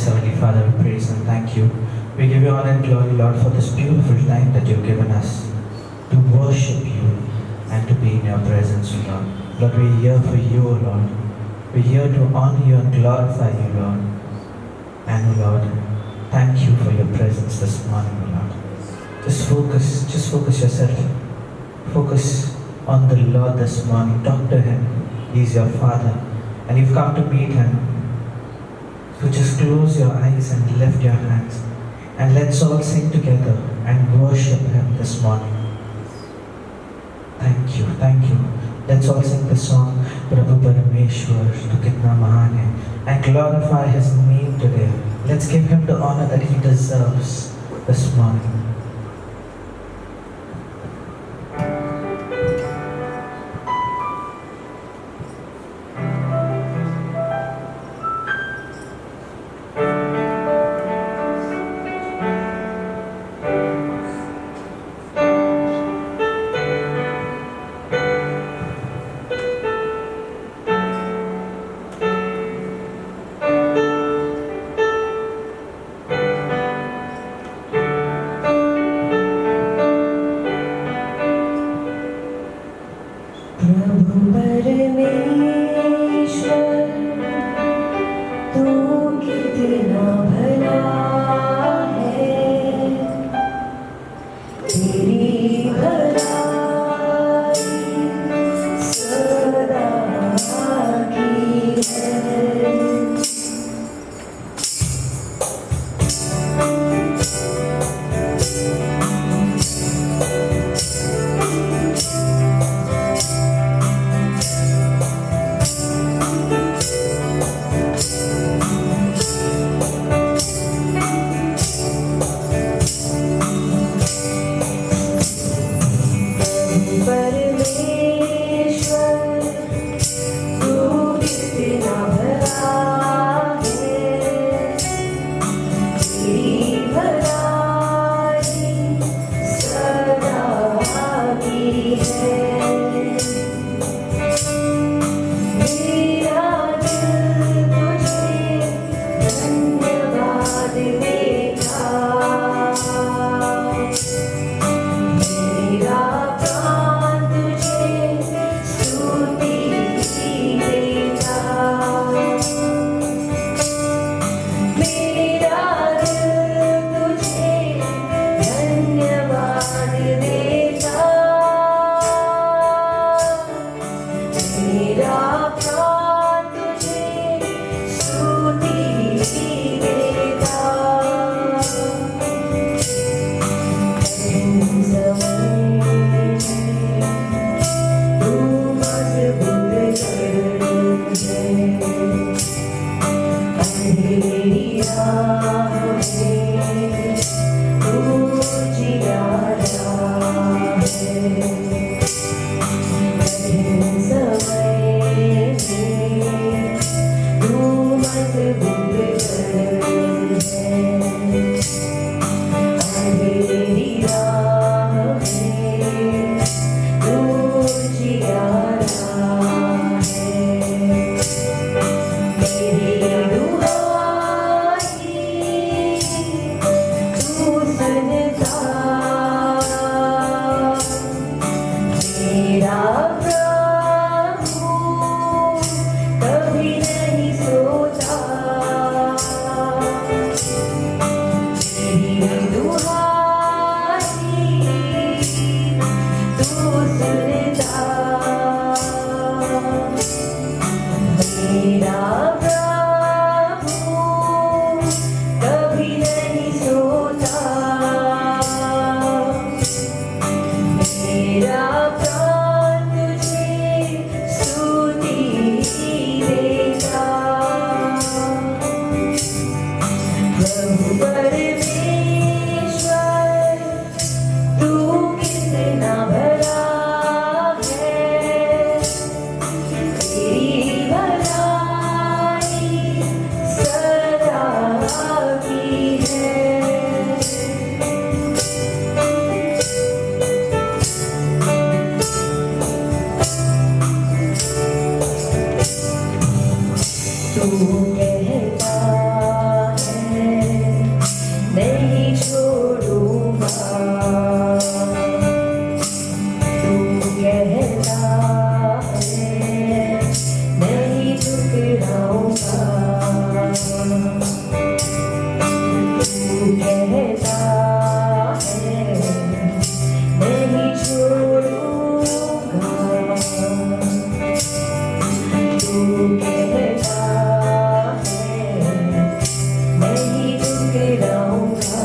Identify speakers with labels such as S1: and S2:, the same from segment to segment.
S1: Heavenly Father, we praise and thank you. We give you honor and glory, Lord, for this beautiful time that you've given us to worship you and to be in your presence, Lord. Lord, we're here for you, Lord. We're here to honor you and glorify you, Lord. And Lord, thank you for your presence this morning, Lord. Just focus yourself. Focus on the Lord this morning. Talk to him. He's your Father. And you've come to meet him. So just close your eyes and lift your hands. And let's all sing together and worship him this morning. Thank you, thank you. Let's all sing the song, Prabhu Parameshwar, Tu Kitna Mahan Hai, and glorify his name today. Let's give him the honor that he deserves this morning.
S2: कहता है नहीं छोड़ूंगा, तू कहता है नहीं ठुकराऊंगा,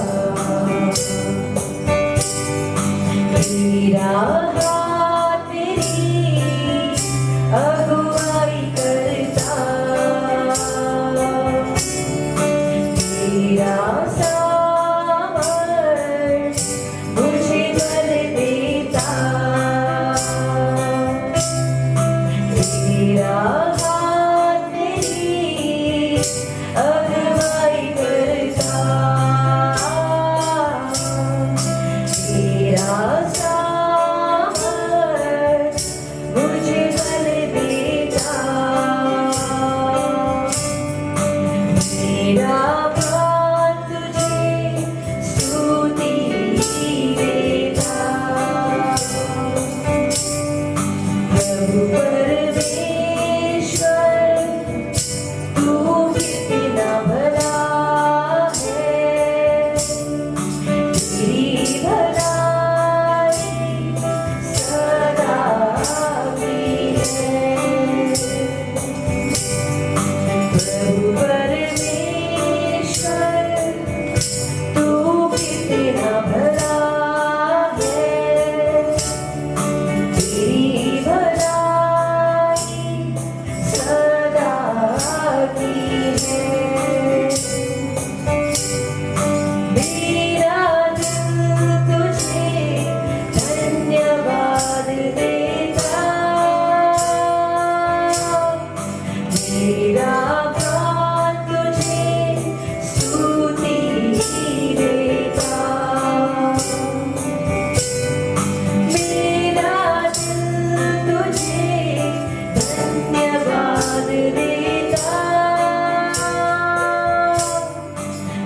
S2: तेरा हाथ मेरी अगुवाई करता, तेरा सामर्थ मुझे बल देता, तेरा हाथ मेरी अगुवाई करता, तेरा सामर्थ मुझे बल देता, मेरा प्राण तुझे स्तुति देता, प्रभु परमेश्वर तू कितना भला है, तेरी भलाई सदा की है, प्रभु परमेश्वर तू कितना भला है, तेरी भलाई सदा की है, मेरा दिल तुझे धन्यवाद देता, मेरा प्राण तुझे स्तुति देता, मेरा दिल तुझे धन्यवाद देता,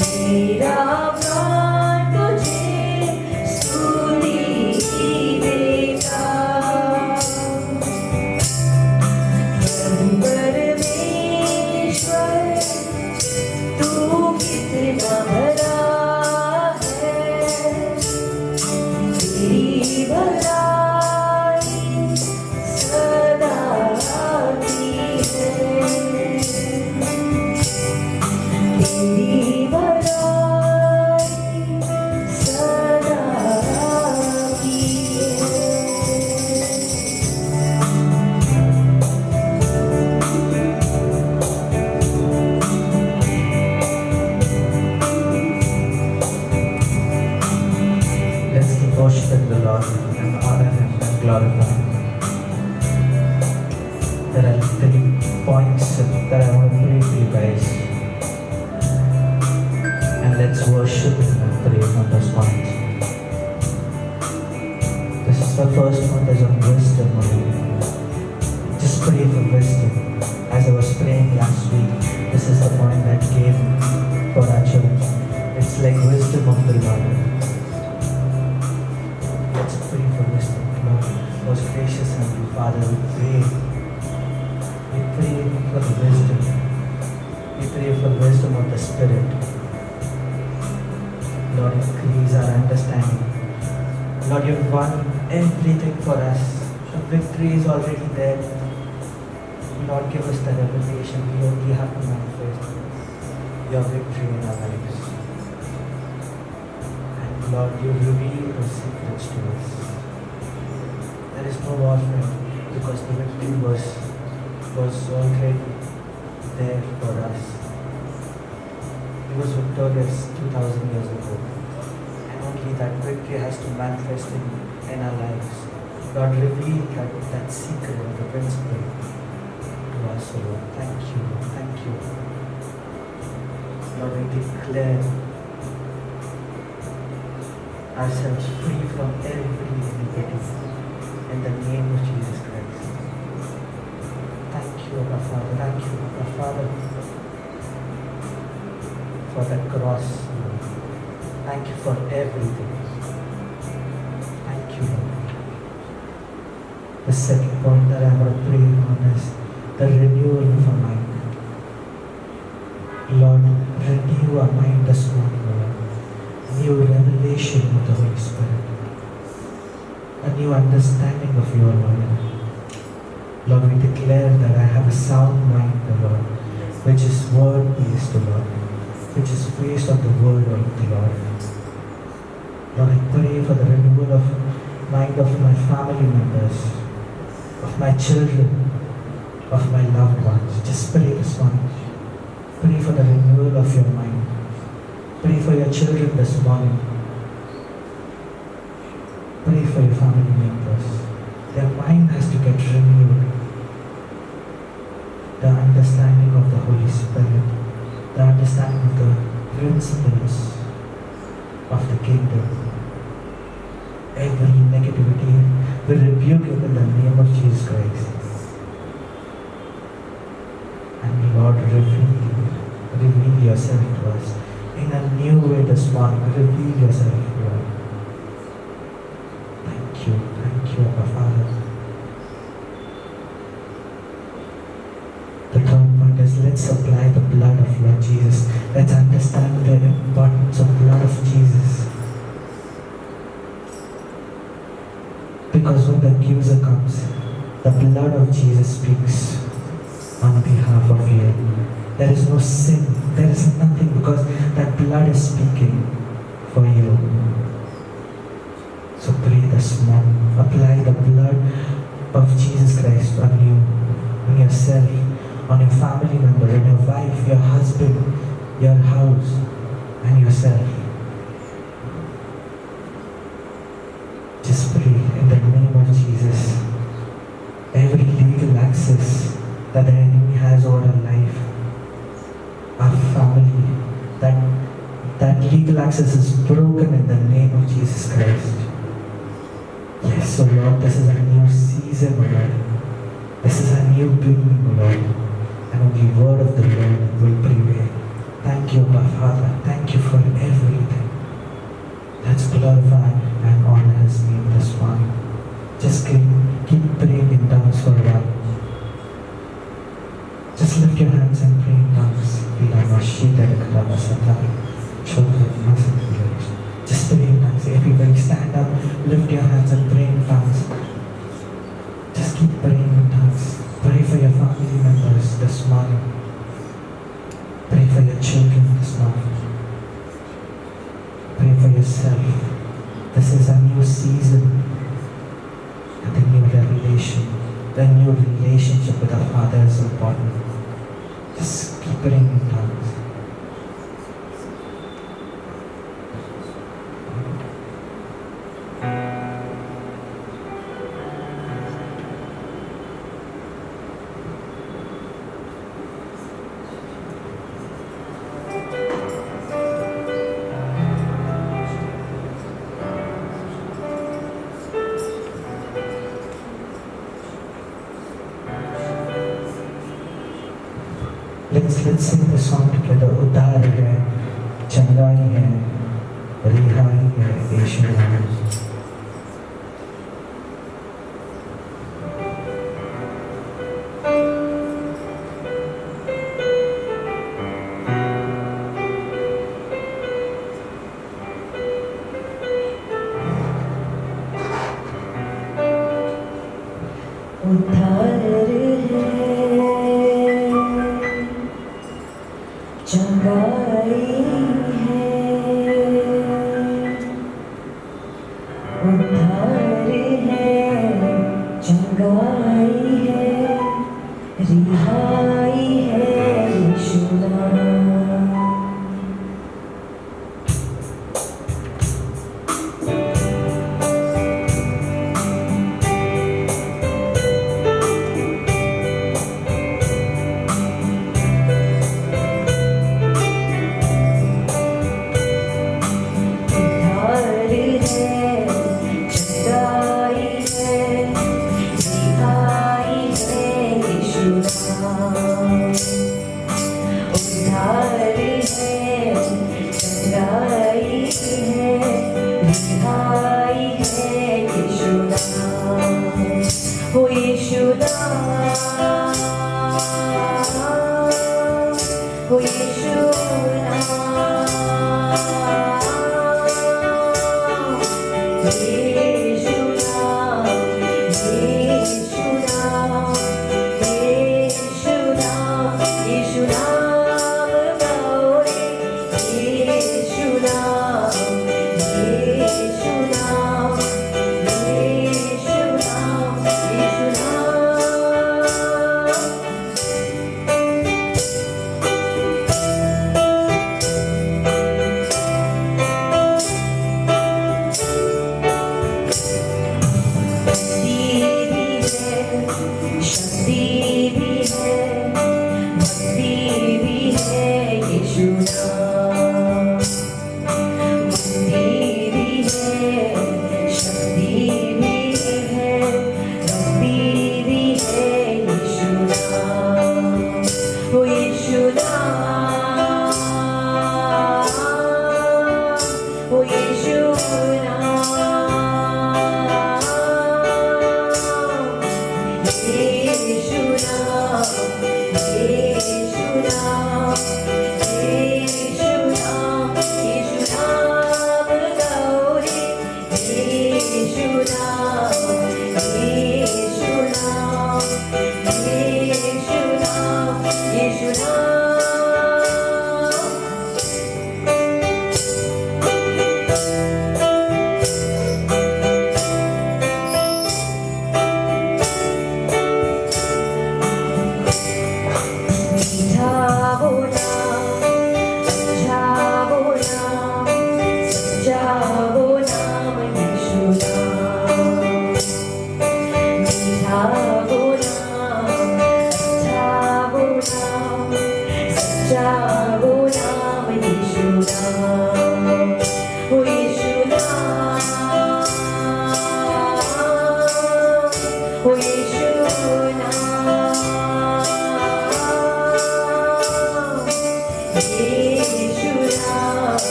S2: मेरा प्राण तुझे स्तुति देता, प्रभु परमेश्वर तू कितना भला है, तेरी भलाई सदा की है, तेरी भलाई सदा की है।
S1: Let's keep worshiping the Lord and honor Him and glorify Him. There are 3 points that I want to pray for you guys. And let's worship Him and pray on those points. This is the first point is on wisdom only. Just pray for wisdom. As I was praying last week, this is the point that came for our church. It's like wisdom of the Lord. Let's pray for wisdom. Lord, most gracious Heavenly Father, we pray for the wisdom. We pray for the wisdom of the Spirit. Lord, increase our understanding. Lord, you've won everything for us. The victory is already there. Lord, give us the revelation. We only have to manifest your victory in our lives. And Lord, you reveal those secrets to us. There is no warfare because the victory was already there for us. It was victorious 2,000 years ago. And only that victory has to manifest in our lives. Lord, reveal that secret of the principle to us, O Lord. Thank you. Thank you. Lord, we declare ourselves free from every iniquity in the name of Jesus Christ. Thank you, Abba Father. Thank you, Abba Father, for the cross, Lord. Thank you for everything. Thank you, Lord. The second point that I want to pray on is the renewal of our mind. Lord, renew our mind this morning, Lord. new revelation of the Holy Spirit, a new understanding of your word. Lord, we declare that I have a sound mind, O Lord, which is word-based, O Lord, which is based on the word of the Lord. Lord, I pray for the renewal of mind of my family members, of my children, of my loved ones. Just pray this morning. Pray for the renewal of your mind. Pray for your children this morning. Pray for your family members. Their mind has to get renewed. The understanding of the Holy Spirit, the understanding of the principles of the kingdom. Every negativity will rebuke it in the name of Jesus Christ. And Lord, reveal yourself to us in a new way this morning. Reveal yourself, Lord. Thank you, Abba Father. The third point is, let's apply the blood of Lord Jesus. Let's understand the importance of blood of Jesus. Because when the accuser comes, the blood of Jesus speaks on behalf of you. There is no sin, there is nothing, because that blood is speaking for you. So pray this morning, apply the blood of Jesus Christ on you, on yourself, on your family member, on your wife, your husband, your house, and yourself. Just pray in the name of Jesus. Every legal access that the enemy has over our life, our family, that legal access is broken in the name of Jesus Christ. Yes, so Lord, this is a new season, O Lord. This is a new beginning, O Lord. And only word of the Lord will prevail. Thank you, my Father. Thank you for everything. Let's glorify and honor His name this morning. Just keep praying in tongues for a while. Just lift your hands and pray in tongues. Just pray in tongues. Everybody stand up, lift your hands and pray in tongues. Just keep praying in tongues. Pray for your family members this morning. Pray for your children this morning. Pray for yourself. This is a new season and a new revelation. The new relationship with our Father is important. Just keep praying in tongues. Let's sing the song together. उद्धार है, चंगाई है, रिहाई है, यीशु नाम।
S2: उद्धार है, चंगाई है,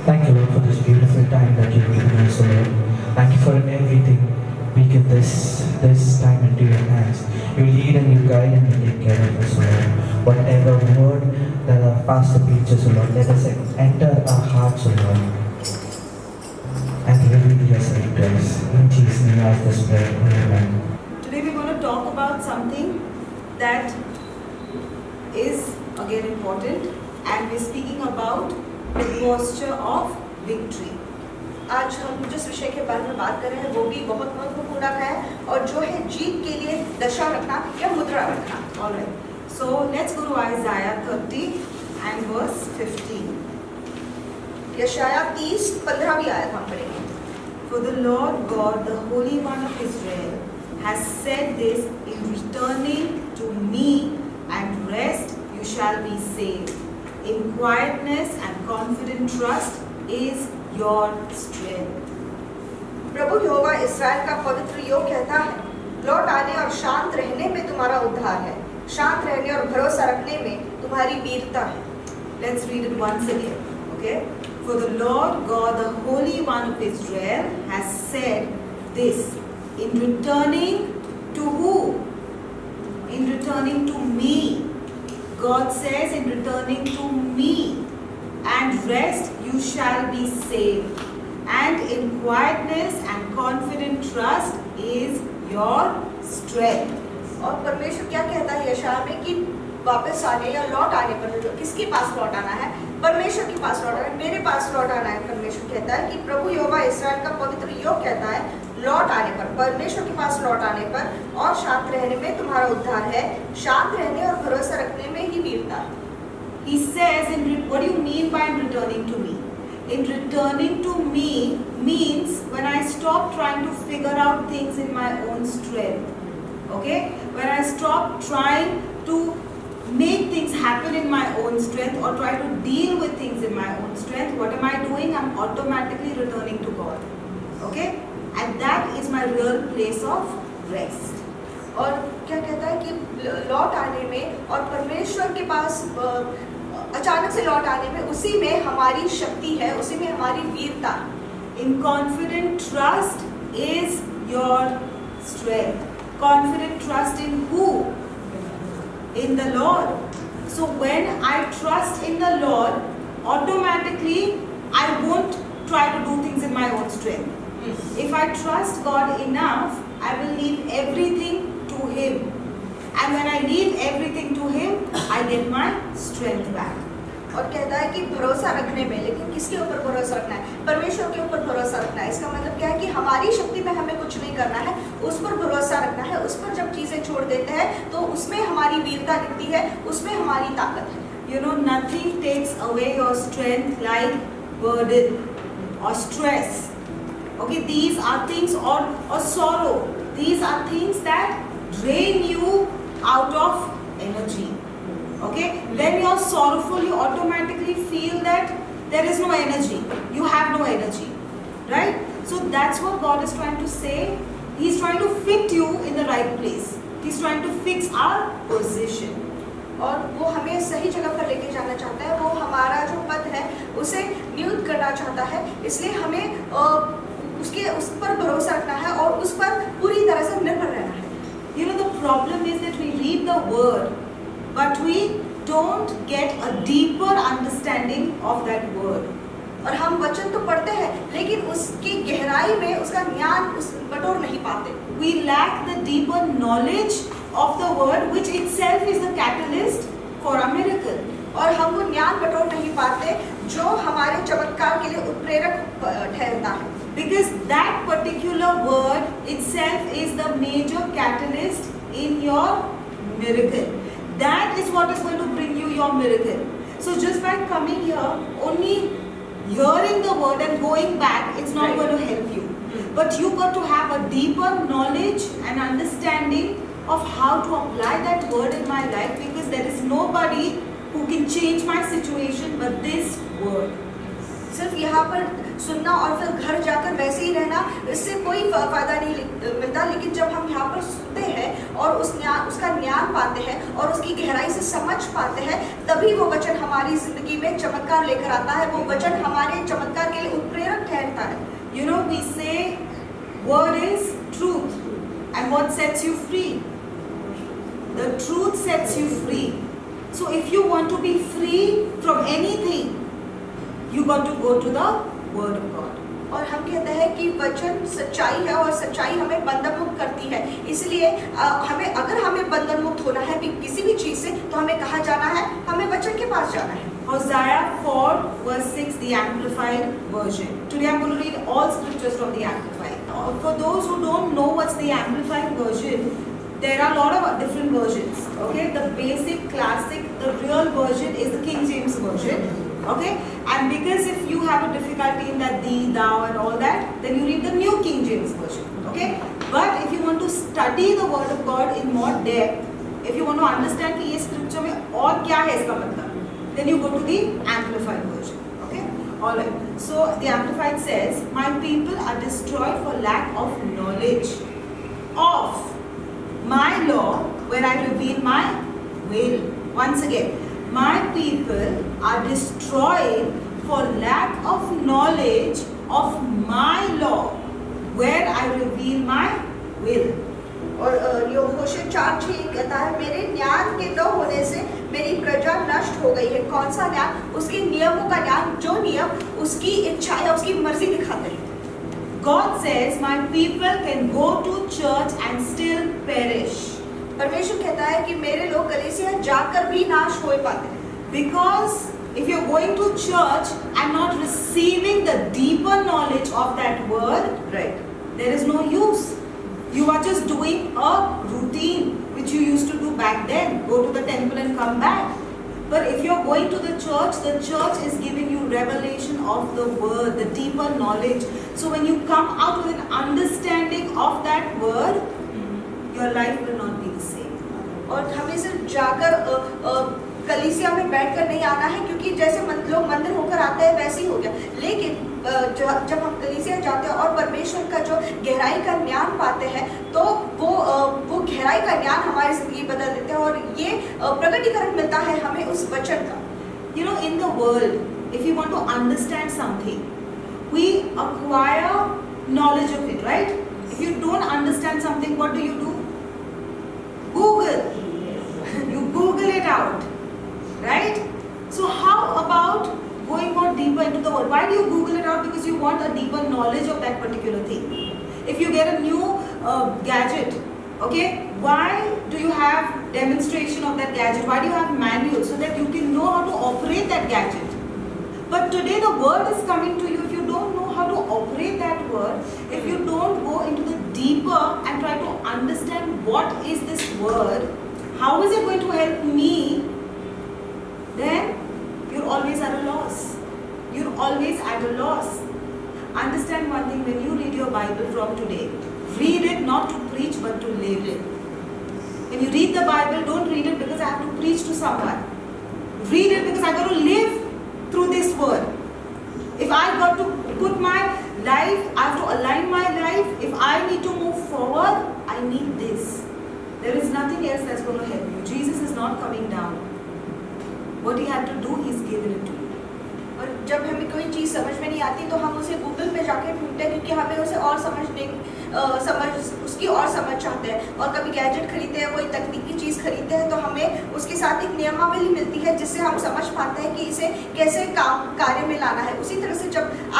S1: Thank you, Lord, for this beautiful time that you've given us, O Lord. Thank you for everything. We give this time into your hands. You lead and you guide and you take care of us, O Lord. Whatever word that our pastor preaches, O Lord, let us enter our hearts, O Lord, and reveal yourself to us. In Jesus' name, I ask this prayer. Amen.
S3: Today we're going to talk about something that is again important, and we're speaking about the posture of victory.
S4: आज हम जिस विषय के बारे में बात कर रहे हैं वो भी बहुत महत्वपूर्ण है, और जो है जीत के लिए दशा रखना या मुद्रा रखना.
S3: All right. So let's go to Isaiah 30 and verse 15.
S4: यशाया 30:15 आयत हम पढ़ेंगे.
S3: For the Lord God, the Holy One of Israel, has said this: in returning to me and rest you shall be saved. In quietness and confident trust is your strength.
S4: प्रभु यहोवा इस्राएल का पवित्र योग कहता है, लौट आने और शांत रहने में तुम्हारा उद्धार है, शांत रहने और भरोसा रखने में तुम्हारी वीरता है.
S3: Let's read it once again. Okay? For the Lord God, the Holy One of Israel, has said this: in returning to who? In returning to me. God says, in returning to me and rest you shall be saved, and in quietness and confident trust is your strength.
S4: और परमेश्वर क्या कहता है यशायाह में कि वापस आने या लौट आने पर, जो किसके पास लौट आना है? परमेश्वर के पास लौट आना है, मेरे पास लौट आना है। परमेश्वर कहता है कि प्रभु यहोवा इस्राएल का पवित्र यो कहता है, लौट आने पर, परमेश्वर के पास लौट आने पर और शांत रहने में तुम्हारा उद्धार है। शांत रहने और भरोसा रखने में ही वीरता है।
S3: He says, what do you mean by returning to me? In returning to me means when I stop trying to figure out things in my own strength. Okay? When I stop trying to make things happen in my own strength or try to deal with things in my own strength, what am I doing? I'm automatically returning to God. Okay? And that is my real place of rest.
S4: और क्या कहता है कि लौट आने में और परमेश्वर के पास अचानक से लौट आने में, उसी में हमारी शक्ति है, उसी में हमारी वीरता।
S3: In confident trust is your strength. Confident trust in who? In the Lord. So when I trust in the Lord, automatically I won't try to do things in my own strength. If I trust God enough, I will leave everything to Him. And when I leave everything to Him, I get my strength back.
S4: और कहता है कि भरोसा रखने में, लेकिन किसके ऊपर भरोसा रखना है? परमेश्वर के ऊपर भरोसा रखना है। इसका मतलब क्या है कि हमारी शक्ति में हमें कुछ नहीं करना है, उस पर भरोसा रखना है। उस पर जब चीज़ें छोड़ देते हैं तो उसमें हमारी वीरता दिखती है, उसमें हमारी ताकत है।
S3: You know, nothing takes away your strength like burden or stress. Okay, these are things, or sorrow. These are things that drain you out of energy. Okay, when you're sorrowful, you automatically feel that there is no energy. You have no energy, right? So that's what God is trying to say. He's trying to fit you in the right place. He's trying to fix our position.
S4: और वो हमें सही जगह पर लेके जाना चाहता है। वो हमारा जो पद है उसे नियुक्त करना चाहता है। इसलिए हमें उस पर भरोसा रखना है और उस पर पूरी तरह से निर्भर रहना है।
S3: You know, the problem is that we read the word, but we don't get a deeper understanding of that word.
S4: और हम वचन तो पढ़ते हैं, लेकिन उसकी गहराई में उसका ज्ञान बटोर नहीं पाते।
S3: We lack the deeper knowledge of the word, which itself is the catalyst for a miracle.
S4: और हम वो ज्ञान बटोर नहीं पाते जो हमारे चमत्कार के लिए उत्प्रेरक ठहरता है।
S3: Because that particular word itself is the major catalyst in your miracle. That is what is going to bring you your miracle. So just by coming here, only hearing the word and going back, it's not going to help you. But you got to have a deeper knowledge and understanding of how to apply that word in my life, because there is nobody who can change my situation but this word.
S4: सिर्फ यहाँ पर सुनना और फिर घर जाकर वैसे ही रहना, इससे कोई फायदा नहीं मिलता। लेकिन जब हम यहाँ पर सुनते हैं और उसका ज्ञान पाते हैं और उसकी गहराई से समझ पाते हैं, तभी वो वचन हमारी जिंदगी में चमत्कार लेकर आता है। वो वचन हमारे चमत्कार के लिए उत्प्रेरक ठहरता है।
S3: You know, we say word is truth, and what sets you free? The truth sets you free. So if you want to be free from anything, you got to go to the word of God.
S4: और हम कहते हैं कि वचन सच्चाई है और सच्चाई हमें बंधन मुक्त करती है। इसलिए अगर हमें बंधन मुक्त होना है किसी भी चीज से, तो हमें कहाँ जाना है? हमें वचन के पास जाना है।
S3: Hosea 4 verse 6, the Amplified version. Today I'm going to read all scriptures from the Amplified. For those who don't know what's the Amplified version, there are a lot of different versions. Okay, the basic, classic, the real version is the King James version. Okay, and because if you have a difficulty in that thee, thou and all that, then you read the New King James version. Okay, but if you want to study the word of God in more depth, if you want to understand कि ये scripture में और क्या है इसका मतलब, then you go to the Amplified version. Okay, all right. So the Amplified says, my people are destroyed for lack of knowledge of my law, where I reveal my will. Once again, my people are destroyed for lack of knowledge of my law, where I reveal my will.
S4: और होशे 4:6 कहता है, मेरे ज्ञान के न होने से मेरी प्रजा नष्ट हो गई है। कौन सा ज्ञान? उसके नियमों का ज्ञान, जो नियम उसकी इच्छा या उसकी मर्जी दिखाते हैं।
S3: God says, my people can go to church and still perish.
S4: परमेश्वर कहता है कि मेरे लोग कलीसिया जाकर भी नाश हो पाते हैं,
S3: Because if you're going to church and not receiving the deeper knowledge of that word,
S4: right.
S3: there is no use. You are just doing a routine which you used to do back then. Go to the temple and come back. But if you're going to the church is giving you revelation of the word, the deeper knowledge. So when you come out with an understanding of that word, your life will not be the same.
S4: और हमें सिर्फ जाकर कलीसिया में बैठकर नहीं आना है, क्योंकि जैसे लोग मंदिर होकर आते हैं वैसे ही हो गया. लेकिन जब हम कलीसिया जाते हैं और परमेश्वर का जो गहराई का ज्ञान पाते हैं, तो वो गहराई का ज्ञान हमारी जिंदगी बदल देते हैं, और ये प्रकटीकरण मिलता है हमें उस वचन का.
S3: You know, in the world, if you want to understand something, we acquire knowledge of it, right? If you don't understand something, what do? Google. You Google it out, right? So how about going more deeper into the word? Why do you Google it out? Because you want a deeper knowledge of that particular thing. If you get a new gadget, okay, why do you have demonstration of that gadget? Why do you have manual? So that you can know how to operate that gadget. But today the word is coming to you. If you don't know how to operate that word, if you don't go into the deeper and try to understand what is this word, how is it going to help me, then you're always at a loss. You're always at a loss. Understand one thing, when you read your Bible from today, read it not to preach but to live it. When you read the Bible, don't read it because I have to preach to someone. Read it because I got to live through this word. If I got to put my life, I have to align my life. If I need to move forward, I need this. There is nothing else that's going to help you. Jesus is not coming down. What he had to do, he's given it to you.
S4: और जब हमें कोई चीज़ समझ में नहीं आती तो हम उसे गूगल पे जाके ढूंढते हैं, क्योंकि हमें उसे और उसकी और समझ चाहते हैं. और कभी गैजेट खरीदते हैं, कोई तकनीकी चीज़ खरीदते हैं, तो हमें उसके साथ एक नियमावली मिलती है जिससे हम समझ पाते हैं कि इसे कैसे कार्य में लाना है. उसी तरह से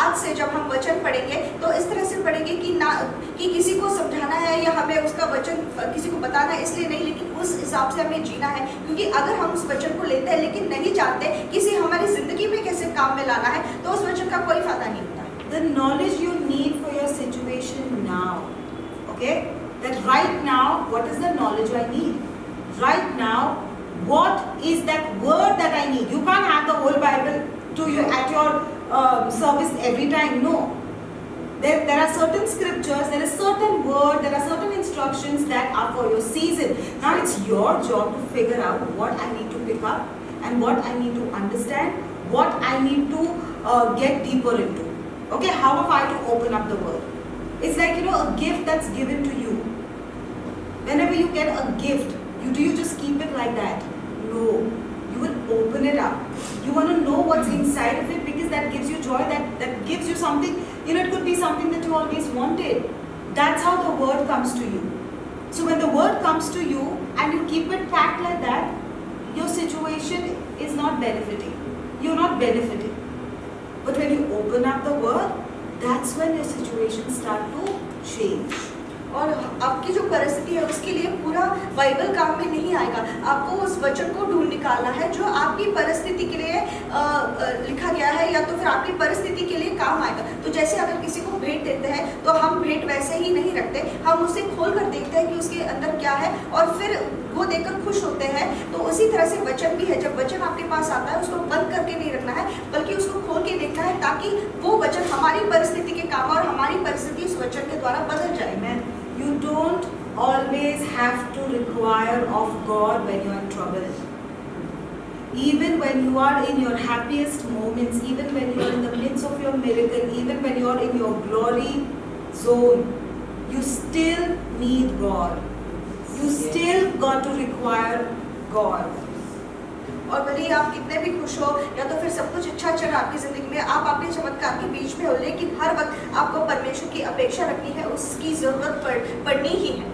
S4: आज से जब हम वचन पढ़ेंगे तो इस तरह से पढ़ेंगे कि किसी को समझाना है या हमें उसका वचन किसी को बताना है इसलिए नहीं, लेकिन उस हिसाब से हमें जीना है. क्योंकि अगर हम उस वचन को लेते हैं लेकिन नहीं जानते कि इसे हमारी जिंदगी में कैसे काम में लाना है, तो उस वचन का कोई फायदा नहीं होता.
S3: The knowledge you need for your situation now, okay? That right now, what is the knowledge I need? Right now, what is that word that I need? You can't have the whole Bible to you at your service every time. No. There are certain scriptures, there is certain word, there are certain instructions that are for your season. Now it's your job to figure out what I need to pick up and what I need to understand, what I need to get deeper into. Okay, how am I to open up the word? It's like, a gift that's given to you. Whenever you get a gift, do you just keep it like that? No. You will open it up. You want to know what's inside of it because that gives you joy, that gives you something. It could be something that you always wanted. That's how the word comes to you. So when the word comes to you and you keep it packed like that, your situation is not benefiting. You're not benefiting. But when you open up the word, that's when your situation start to change.
S4: और आपकी जो परिस्थिति है उसके लिए पूरा Bible काम में नहीं आएगा. आपको उस वचन को ढूंढ निकालना है जो आपकी परिस्थिति के लिए लिखा गया है, या तो फिर आपकी परिस्थिति के लिए काम आएगा. तो जैसे अगर किसी को भेंट देते हैं तो हम भेंट वैसे ही नहीं रखते, हम उसे खोल कर देखते हैं कि उसके अंदर क्या है और फिर वो देखकर खुश होते हैं. तो उसी तरह से वचन भी है. जब वचन आपके पास आता है उसको बंद करके नहीं रखना है, बल्कि उसको खोल के देखना है ताकि वो वचन हमारी परिस्थिति के काम और हमारी परिस्थिति उस वचन के द्वारा बदल जाए.
S3: You don't always have to require of God when you are in trouble. Even when you are in your happiest moments, even when you are in the midst of your miracle, even when you are in your glory zone, you still need God. You still got to require God.
S4: और भले ही आप कितने भी खुश हो या तो फिर सब कुछ अच्छा चल रहा आपकी जिंदगी में, आप अपने चमत्कार के बीच में हो, लेकिन हर वक्त आपको परमेश्वर की अपेक्षा रखनी है, उसकी जरूरत पड़नी ही है.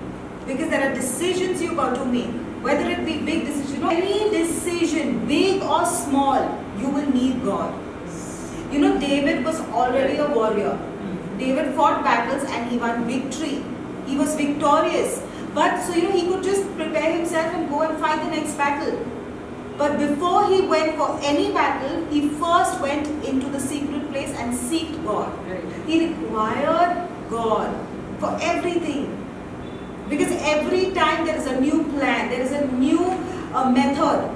S3: Because there are decisions you got to make, whether it be big decision, any decision, big or small, you will need God. David was already a warrior. David fought battles and he won victory. He was victorious. But so he could just prepare himself and go and fight the next battle. But before he went for any battle, he first went into the secret place and seeked God. He required God for everything. Because every time there is a new plan, there is a new method.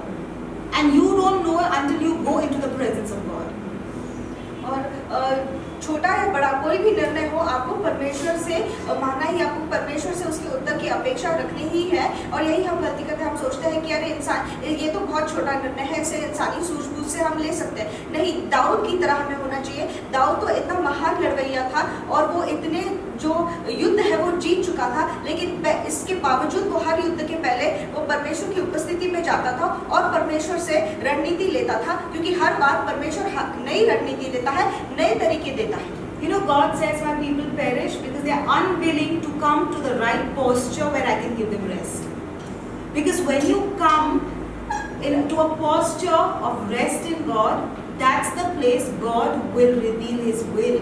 S3: And you don't know until you go into the presence of God.
S4: और छोटा या बड़ा कोई भी निर्णय हो, आपको परमेश्वर से मांगना ही, आपको परमेश्वर से उसके उत्तर की अपेक्षा रखनी ही है। और यही हम गलती करते हैं, हम सोचते हैं कि अरे इंसान ये तो बहुत छोटा निर्णय है, इसे इंसानी सूझबूझ से हम ले सकते हैं। नहीं, दाऊद की तरह हमें होना चाहिए। दाऊद तो इतना महान लड़वैया था और वो इतने जो युद्ध है वो जीत चुका था, लेकिन इसके बावजूद वो हर युद्ध के पहले वो परमेश्वर की उपस्थिति में जाता था और परमेश्वर से रणनीति लेता था, क्योंकि हर बार परमेश्वर नई रणनीति देता है, नए तरीके देता है।
S3: God says my people perish because they are unwilling to come to the right posture where I can give them rest. Because when you come to a posture of rest in God, that's the place God will reveal His will.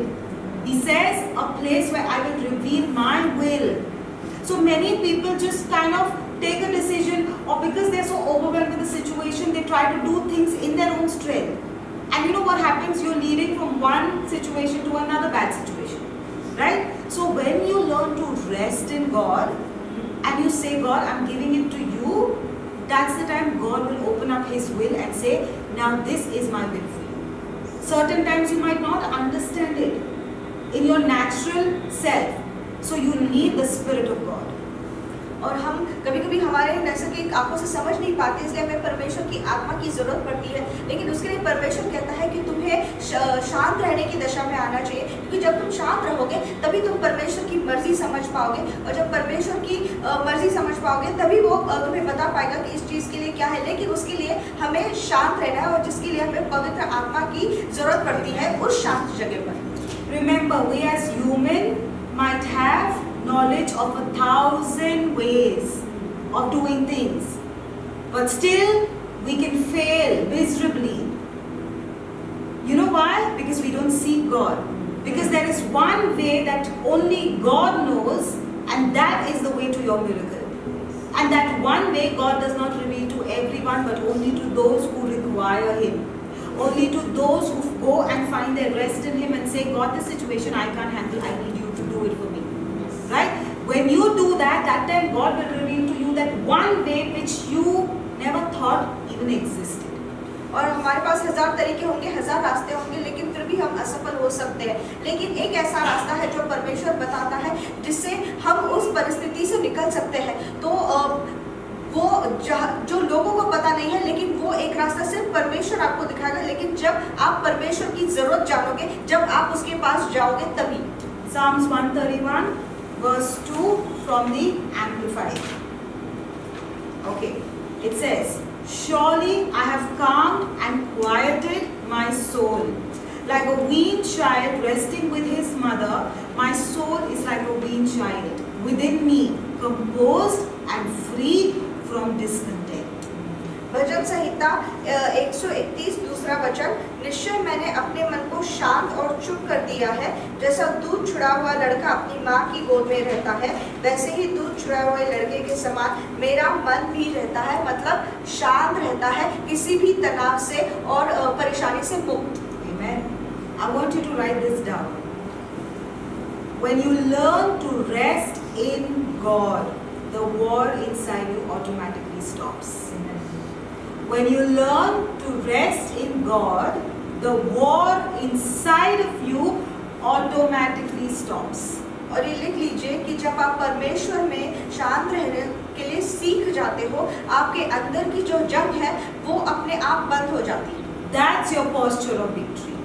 S3: He says a place where I will reveal my will. So many people just kind of take a decision, or because they're so overwhelmed with the situation, they try to do things in their own strength. And you know what happens? You're leading from one situation to another bad situation, right? So when you learn to rest in God and you say, God, I'm giving it to you, that's the time God will open up His will and say, now this is my will for you. Certain times you might not understand it in your natural self. So you need the Spirit of God.
S4: और हम कभी कभी हमारे नैसर्गिक आंखों से समझ नहीं पाते, इसलिए हमें परमेश्वर की आत्मा की जरूरत पड़ती है। लेकिन उसके लिए परमेश्वर कहता है कि तुम्हें शांत रहने की दशा में आना चाहिए, क्योंकि जब तुम शांत रहोगे तभी तुम परमेश्वर की मर्जी समझ पाओगे, और जब परमेश्वर की मर्जी समझ पाओगे तभी वो तुम्हें बता पाएगा कि इस चीज़ के लिए क्या है। लेकिन उसके लिए हमें शांत रहना है, और जिसके लिए हमें पवित्र आत्मा की जरूरत पड़ती है उस शांत जगह पर।
S3: Remember, we as human might have knowledge of 1,000 ways of doing things, but still we can fail miserably. You know why? Because we don't seek God. Because there is one way that only God knows, and that is the way to your miracle. And that one way God does not reveal to everyone, but only to those who require Him. Only to those who go and find their rest in Him and say, God, this situation I can't handle, I need you to do it for me. Right? When you do that, that time God will reveal to you that one way which you never thought even existed.
S4: और हमारे पास 1000 तरीके होंगे, 1000 रास्ते होंगे, लेकिन फिर भी हम असफल हो सकते हैं। लेकिन एक ऐसा रास्ता है जो परमेश्वर बताता है, जिससे हम उस परिस्थिति से निकल सकते हैं। तो वो जो लोगों को पता नहीं है, लेकिन वो एक रास्ता सिर्फ परमेश्वर आपको दिखाएगा। लेकिन जब आप परमेश्वर की जरूरत जानोगे, जब आप उसके पास जाओगे, तभी।
S3: Psalms 131 verse 2 from the Amplified. Okay, it says, surely I have calmed and quieted my soul. Like a weaned child resting with his mother, my soul is like a weaned child within me, composed and free from discontent.
S4: भजन संहिता 131 दूसरा वचन, निश्चय मैंने अपने मन को शांत और चुप कर दिया है। जैसा दूध छुड़ा हुआ लड़का अपनी माँ की गोद में रहता है, वैसे ही दूध छुड़ा हुए लड़के के समान मेरा मन भी रहता है। मतलब शांत रहता है, किसी भी तनाव से और परेशानी से मुक्त।
S3: Amen. I want you to write this down. When you learn to rest in God, the war inside you automatically stops. When you learn to rest in God, the war inside of you automatically stops.
S4: और ये लिख लीजिए कि जब आप परमेश्वर में शांत रहने के लिए सीख जाते हो, आपके अंदर की जो जंग है वो अपने आप बंद हो जाती है।
S3: That's your posture of victory.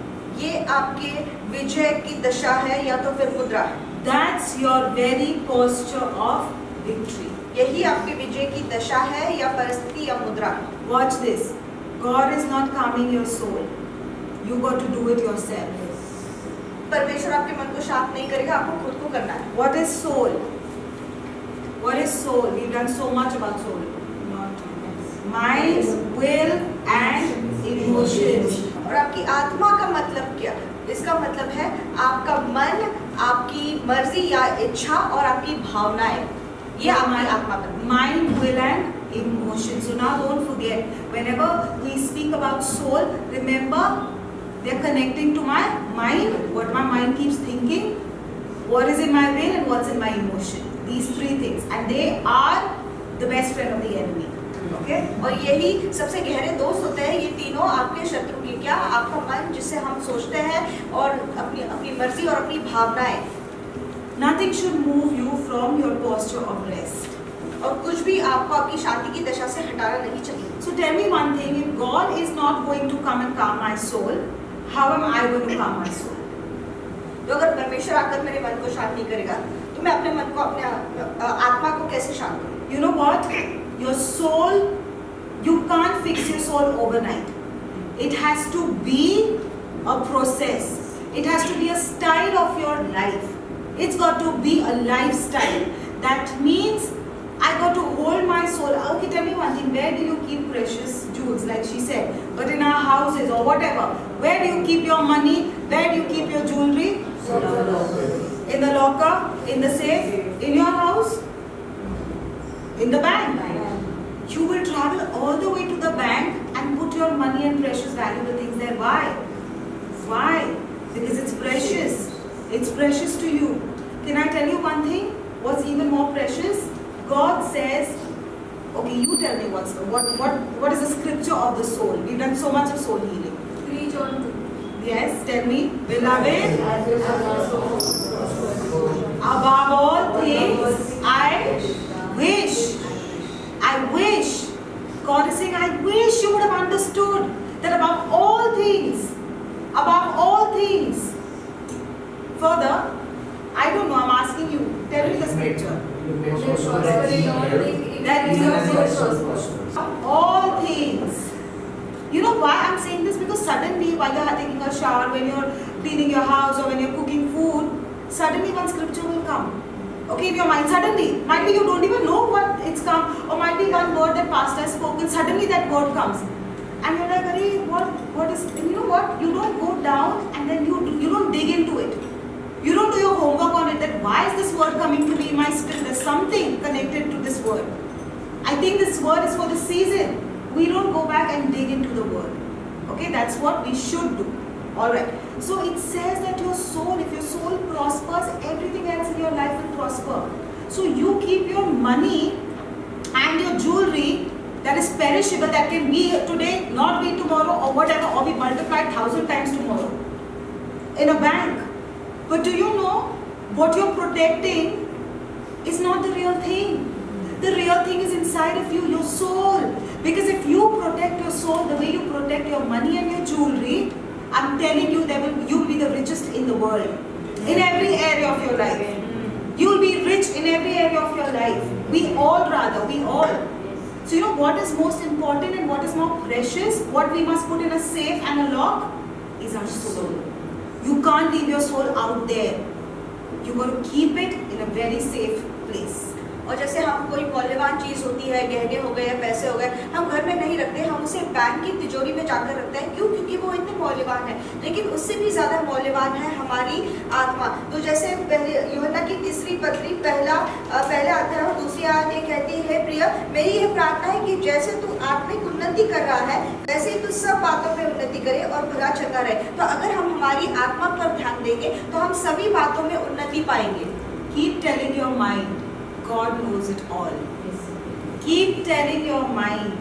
S4: ये आपके विजय की दशा है या तो फिर मुद्रा है।
S3: That's your very posture of victory.
S4: यही आपके विजय की दशा है या परिस्थिति या मुद्रा है।
S3: Watch this. God is not calming your soul. You got to do it yourself.
S4: परमेश्वर आपके मन को शांत नहीं करेगा, आपको खुद को करना है।
S3: What is soul? What is soul? We've done so much about soul. Mind, will and emotions.
S4: और आपकी आत्मा का मतलब क्या? इसका मतलब है आपका मन, आपकी मर्जी या इच्छा और आपकी भावनाएं, ये आपकी आत्मा बनती है।
S3: Mind, will and emotion. So now don't forget, whenever we speak about soul, remember they're connecting to my mind, what my mind keeps thinking, what is in my will and what's in my emotion. These three things. And they are the best friend of the enemy. Okay?
S4: और यही सबसे गहरे दोस्त होते हैं, ये तीनों आपके शत्रु की। क्या? आपका मन, जिससे हम सोचते हैं, और अपनी अपनी मर्जी और अपनी भावनाएं।
S3: Nothing should move you from your posture of rest.
S4: और कुछ भी आपको आपकी शांति की दशा से हटाना नहीं चाहिए।
S3: So tell me one thing, if God is not going to come and calm my soul, how am I going to calm my soul?
S4: तो अगर परमेश्वर आकर मेरे मन को शांत नहीं करेगा, तो मैं अपने मन को, अपने आत्मा को कैसे शांत करूँ?
S3: You know what? Your soul, you can't fix your soul overnight. It has to be a process. It has to be a style of your life. It's got to be a lifestyle. That means I got to hold my soul. Okay, tell me one thing. Where do you keep precious jewels, like she said? But in our houses or whatever, where do you keep your money? Where do you keep your jewelry? In the locker, in the safe, in your house, in the bank. You will travel all the way to the bank and put your money and precious valuable things there. Why? Why? Because it's precious. It's precious to you. Can I tell you one thing? What's even more precious? God says, okay, you tell me what is the scripture of the soul? We've done so much of soul healing.
S4: 3 John 2.
S3: Yes, tell me. Beloved, above all things, I wish, God is saying, I wish you would have understood that above all things, further, I don't know, I'm asking you, tell me the scripture. All things. You know why I'm saying this? Because suddenly while you're taking a shower, when you're cleaning your house or when you're cooking food, suddenly one scripture will come. Okay, in your mind, suddenly. Might be you don't even know what it's come, or might be one word that pastor has spoken, suddenly that word comes. And you're like, Arey, what is, and you know what? You don't go down and then you don't dig into it. You don't do your homework on it, that why is this word coming to me in my spirit? There's something connected to this word. I think this word is for this season. We don't go back and dig into the word. Okay, that's what we should do. Alright. So it says that your soul, if your soul prospers, everything else in your life will prosper. So you keep your money and your jewelry that is perishable, that can be today, not be tomorrow, or whatever, or be multiplied 1,000 times tomorrow, in a bank. But do you know what you're protecting is not the real thing. The real thing is inside of you, your soul. Because if you protect your soul the way you protect your money and your jewelry, I'm telling you, you'll be the richest in the world. In every area of your life. You'll be rich in every area of your life. We all. So you know what is most important and what is more precious? What we must put in a safe and a lock is our soul. You can't leave your soul out there. You got to keep it in a very safe place.
S4: और जैसे हम कोई मौल्यवान चीज़ होती है, गहने हो गए या पैसे हो गए, हम घर में नहीं रखते, हम उसे बैंक की तिजोरी में जाकर रखते हैं। क्यों? क्योंकि वो इतने मौल्यवान है। लेकिन उससे भी ज़्यादा मौल्यवान है हमारी आत्मा। तो जैसे पहले यूहन्ना की 3 पत्री पहला अध्याय और 2 आयत ये कहती है, प्रिय, मेरी ये प्रार्थना है कि जैसे तू आत्मिक उन्नति कर रहा है, वैसे ही तू सब बातों में उन्नति करे और भला चलता रहे। तो अगर हम हमारी आत्मा पर ध्यान देंगे तो हम सभी बातों में उन्नति पाएंगे।
S3: Keep telling your mind, God knows it all. Keep telling your mind,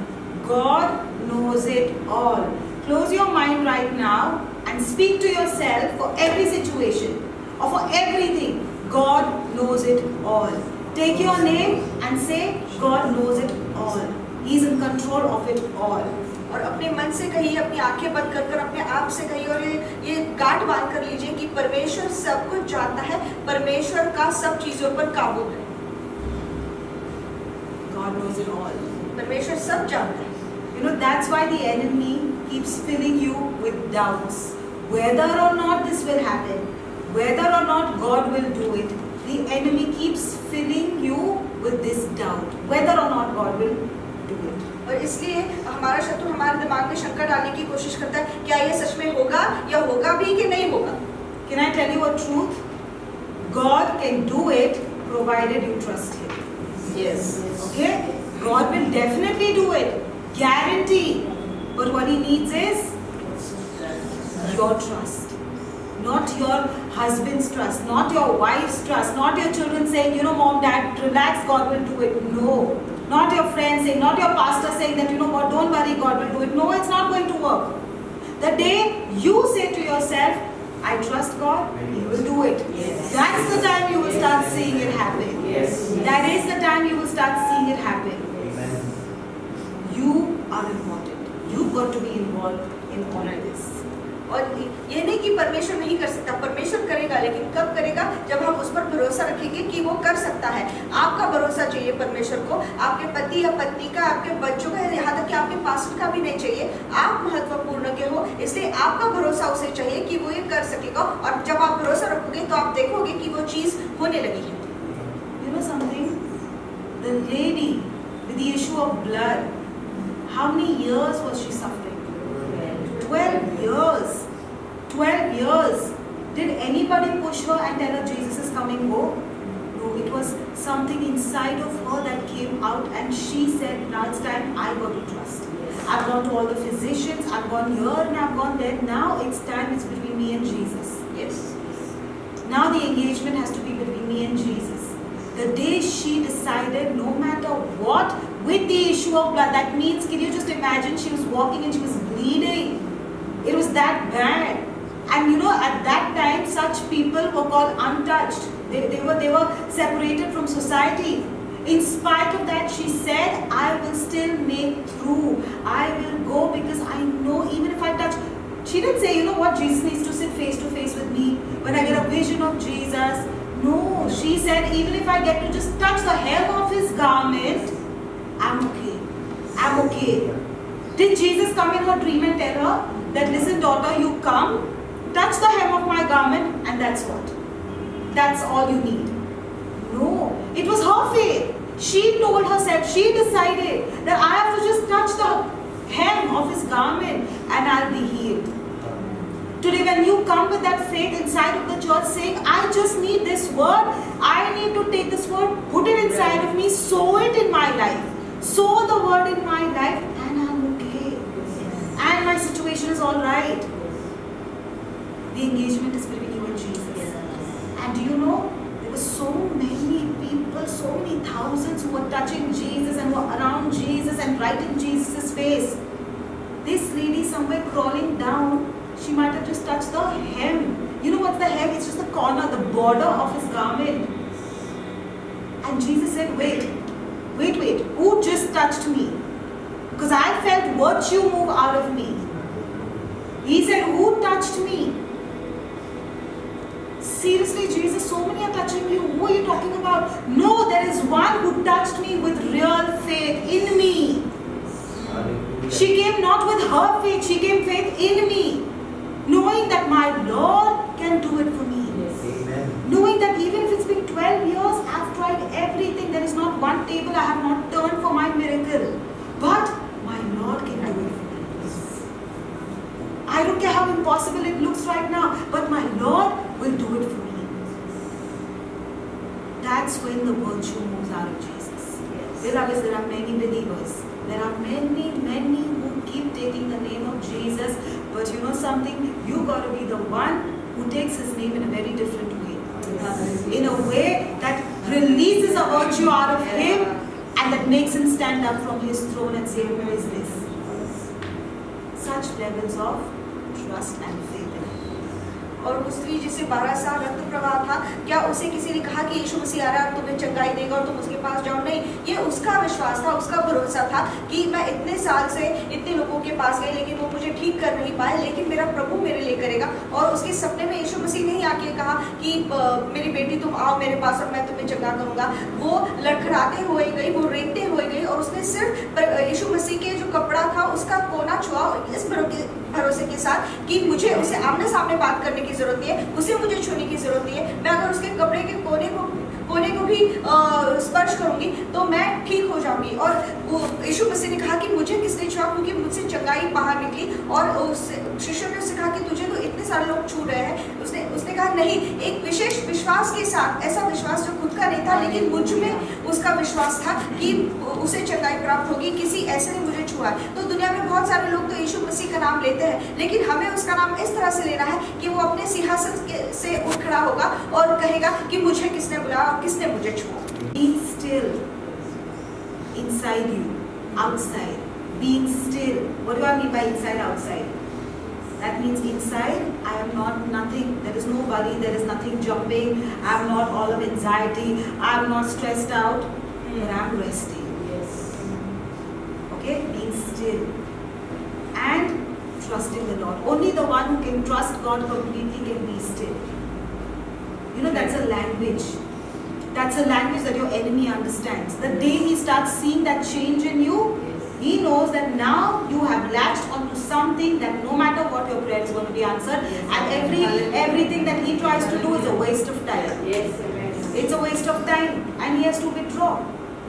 S3: God knows it all. Close your mind right now and speak to yourself for every situation or for everything. God knows it all. Take your name and say, God knows it all. He's in control of it all.
S4: और अपने मन से कहिए, अपनी आंखें बंद कर अपने आप से कहिए और ये गांठ बांध कर लीजिए कि परमेश्वर सब कुछ जानता है, परमेश्वर का सब चीजों पर काबू है।
S3: God knows it all.
S4: परमेश्वर सब जानता है।
S3: You know, that's why the enemy keeps filling you with doubts. Whether or not this will happen, whether or not God will do it, the enemy keeps filling you with this doubt. Whether or not God will do it.
S4: और इसलिए हमारा शत्रु हमारे दिमाग में शंका डालने की कोशिश करता है, क्या ये सच में होगा या होगा भी कि नहीं होगा।
S3: Can I tell you a truth? God can do it provided you trust Him.
S4: Yes.
S3: Okay? God will definitely do it. Guarantee. But what He needs is your trust. Not your husband's trust, not your wife's trust, not your children saying, you know, mom, dad, relax, God will do it. No. Not your friends saying, not your pastor saying that, you know what, don't worry, God will do it. No, it's not going to work. The day you say to yourself, I trust God, He will do it.
S2: Yes.
S3: That's the time you will start seeing it happen.
S2: Yes.
S3: That is the time you will start seeing it happen.
S1: Amen.
S3: You are important. You've got to be involved in all of this.
S4: और ये नहीं कि परमेश्वर नहीं कर सकता, परमेश्वर करेगा, लेकिन कब करेगा? जब हम उस पर भरोसा रखेंगे कि वो कर सकता है। आपका भरोसा चाहिए परमेश्वर को, आपके पति या पत्नी का, आपके बच्चों का, यहाँ तक कि आपके पास्टर का भी नहीं चाहिए। आप महत्वपूर्ण के हो, इसलिए आपका भरोसा उसे चाहिए कि वो ये कर सकेगा। और जब आप भरोसा रखोगे तो आप देखोगे कि वो चीज़ होने लगी है।
S3: You know something? The lady with the issue of blood, how many years was she suffering? 12 years. 12 years. Did anybody push her and tell her Jesus is coming? Go? No, it was something inside of her that came out, and she said, now it's time I got to trust. I've gone to all the physicians, I've gone here and I've gone there. Now it's time, it's between me and Jesus.
S4: Yes.
S3: Now the engagement has to be between me and Jesus. The day she decided, no matter what, with the issue of blood, that means, can you just imagine, she was walking and she was bleeding. It was that bad. And you know, at that time, such people were called untouched. They were separated from society. In spite of that, she said, I will still make through. I will go because I know even if I touch. She didn't say, you know what, Jesus needs to sit face to face with me when I get a vision of Jesus. No, she said, even if I get to just touch the hem of His garment, I'm okay. I'm okay. Did Jesus come in her dream and tell her that, listen daughter, you come, touch the hem of my garment, and that's what? That's all you need. No, it was her faith. She told herself, she decided that I have to just touch the hem of His garment and I'll be healed. Today when you come with that faith inside of the church saying, I just need this word, I need to take this word, put it inside of me, sow it in my life. Sow the word in my life and I'm okay. And my situation is alright. The engagement is between you and Jesus. And do you know, there were so many people, so many thousands who were touching Jesus and were around Jesus and right in Jesus' face. This lady somewhere crawling down, she might have just touched the hem. You know what's the hem? It's just the corner, the border of His garment. And Jesus said, wait, who just touched me? Because I felt virtue move out of me. He said, who touched me? Seriously, Jesus, so many are touching you. Who are you talking about? No, there is one who touched me with real faith in me. She came not with her faith, she came faith in me. Knowing that my Lord can do it for me.
S1: Amen.
S3: Knowing that even if it's been 12 years, I've tried everything. There is not one table I have not turned for my miracle. But my Lord can do it for me. I don't care how impossible it looks right now, but my Lord will do it for me. That's when the virtue moves out of Jesus. Beloved, there are many believers. There are many who keep taking the name of Jesus. But you know something? You got to be the one who takes His name in a very different way. In a way that releases a virtue out of Him and that makes Him stand up from His throne and say, who is this? Such levels of trust and faith.
S4: और उस स्त्री जिसे 12 साल रक्त प्रवाह था, क्या उसे किसी ने कहा कि यीशु मसीह आ रहा है और तुम्हें चंगाई देगा और तुम उसके पास जाओ? नहीं, ये उसका विश्वास था, उसका भरोसा था कि मैं इतने साल से इतने लोगों के पास गई लेकिन वो मुझे ठीक कर नहीं पाए, लेकिन मेरा प्रभु मेरे लिए करेगा। और उसके सपने में यीशु मसीह नहीं आके कहा कि मेरी बेटी तुम आओ मेरे पास और मैं तुम्हें चंगा करूंगा। वो लड़खड़ाते हुए गई, वो रेंगते हुए गई और उसने सिर्फ यीशु मसीह के जो कपड़ा था उसका कोना छुआ, इस भरोसे के साथ कि मुझे उसे आमने सामने बात करने की जरूरत नहीं है, उसे मुझे छूने की जरूरत नहीं है, मैं अगर उसके कपड़े के कोने को भी स्पर्श करूंगी तो मैं ठीक हो जाऊंगी। और यीशु यीशु मसीह ने कहा कि मुझे किसने छुआ, क्योंकि मुझसे चंगाई बाहर निकली। और उस शिष्यों ने उससे कहा कि तुझे तो इतने सारे लोग छू रहे हैं। उसने कहा नहीं, एक विशेष विश्वास के साथ, ऐसा विश्वास जो खुद का नहीं था लेकिन मुझ में उसका विश्वास था कि उसे चंगाई प्राप्त होगी, किसी ऐसे ने मुझे छुआ है। तो दुनिया में बहुत सारे लोग तो यीशु मसीह का नाम लेते हैं, लेकिन हमें उसका नाम इस तरह से लेना है कि वो अपने सिंहासन से उठ खड़ा होगा और कहेगा कि मुझे किसने बुलाया, किसने मुझे छुआ।
S3: Be still inside you, outside. Being still. What do I mean by inside, outside? That means inside, I am not nothing. There is no worry, there is nothing jumping. I am not all of anxiety. I am not stressed out. But I am resting.
S2: Yes.
S3: Okay? Being still. And trusting the Lord. Only the one who can trust God completely can be still. You know, that's a language. That's a language that your enemy understands. The day he starts seeing that change in you, he knows that now you have latched onto something that no matter what your prayer is going to be answered, and everything that he tries to do is a waste of time.
S2: Yes, amen.
S3: It's a waste of time, and he has to withdraw.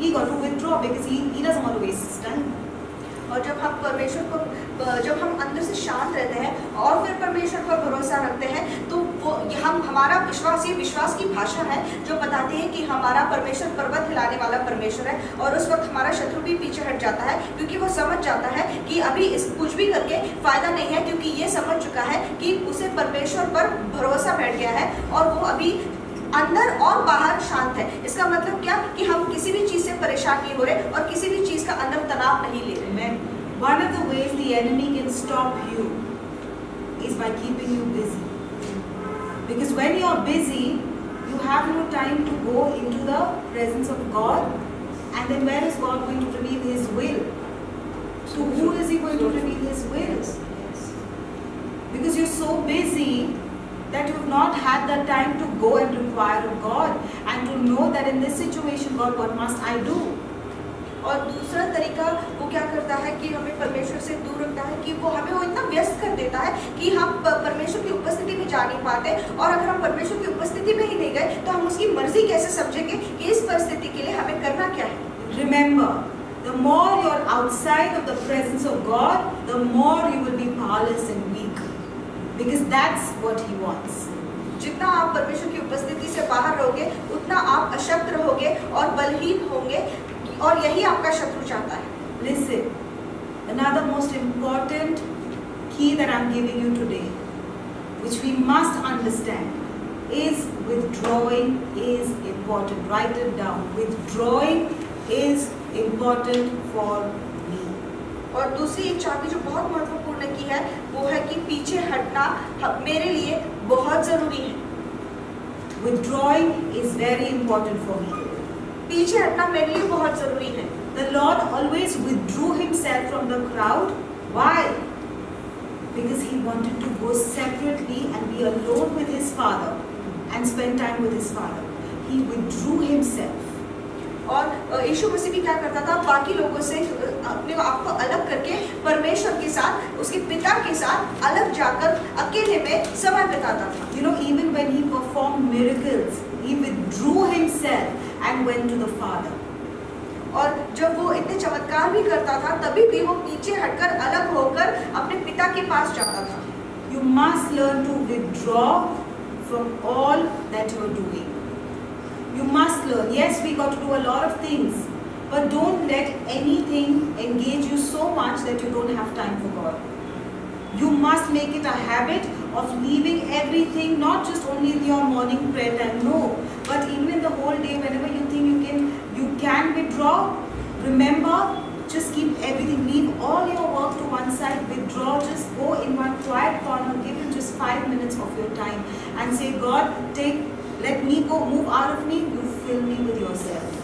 S3: He got to withdraw because he doesn't want to waste his time.
S4: और जब हम परमेश्वर को, जब हम अंदर से शांत रहते हैं और फिर परमेश्वर पर भरोसा रखते हैं, तो वो हमारा विश्वास, ये विश्वास की भाषा है जो बताती है कि हमारा परमेश्वर पर्वत हिलाने वाला परमेश्वर है। और उस वक्त हमारा शत्रु भी पीछे हट जाता है, क्योंकि वो समझ जाता है कि अभी इस कुछ भी करके फायदा नहीं है, क्योंकि ये समझ चुका है कि उसे परमेश्वर पर भरोसा बैठ गया है और वो अभी अंदर और बाहर शांत है। इसका मतलब क्या कि हम किसी भी चीज से परेशान नहीं हो रहे और किसी भी चीज का अंदर तनाव नहीं ले रहे।
S3: One of the ways the enemy can stop you is by keeping you busy. Because when you are busy, you have no time to go into the presence of God. And then where is God going to reveal His will? To who is He going to reveal His will? Because you're so busy that you've not had the time to go and inquire of God and to know that in this situation, God, what must I do?
S4: और दूसरा तरीका वो क्या करता है कि हमें परमेश्वर से दूर रखता है, कि वो हमें वो इतना व्यस्त कर देता है कि हम परमेश्वर की उपस्थिति में जा नहीं पाते। और अगर हम परमेश्वर की उपस्थिति में ही नहीं गए तो हम उसकी मर्जी कैसे समझेंगे कि इस परिस्थिति के लिए हमें करना क्या है।
S3: Remember, the more you're outside of the presence of God, the more you will be powerless and weak. Because that's what He wants.
S4: जितना आप परमेश्वर की उपस्थिति से बाहर रहोगे उतना आप अशक्त रहोगे और बलहीन होंगे, और यही आपका शत्रु चाहता है।
S3: Listen, another most important key that I'm giving you today, which we must understand, is withdrawing is important. Write it down. Withdrawing is important for me.
S4: और दूसरी एक चाबी जो बहुत महत्वपूर्ण की है वो है कि पीछे हटना मेरे लिए बहुत जरूरी है।
S3: Withdrawing is very important for me.
S4: पीछे हटना मेरे लिए बहुत जरूरी है।
S3: The Lord always withdrew Himself from the crowd. Why? Because He wanted to go separately and be alone with His Father and spend time with His Father. He withdrew Himself.
S4: और यीशु मसीह भी क्या करता था, बाकी लोगों से अपने आप को अलग करके परमेश्वर के साथ, उसके पिता के साथ अलग जाकर अकेले में समय बिताता था।
S3: You know, even when He performed miracles, He withdrew Himself and went to the Father.
S4: और जब वो इतने चमत्कार भी करता था तभी भी वो पीछे हटकर अलग होकर अपने पिता के पास जाता था।
S3: You must learn to withdraw from all that you are doing. You must learn. Yes, we got to do a lot of things, but don't let anything engage you so much that you don't have time for God. You must make it a habit of leaving everything, not just only in your morning prayer time, no, but even the whole day, whenever you think you can withdraw. Remember, just keep everything, leave all your work to one side, withdraw, just go in one quiet corner, give Him just 5 minutes of your time and say, God, let me go, move out of me, you fill me with yourself.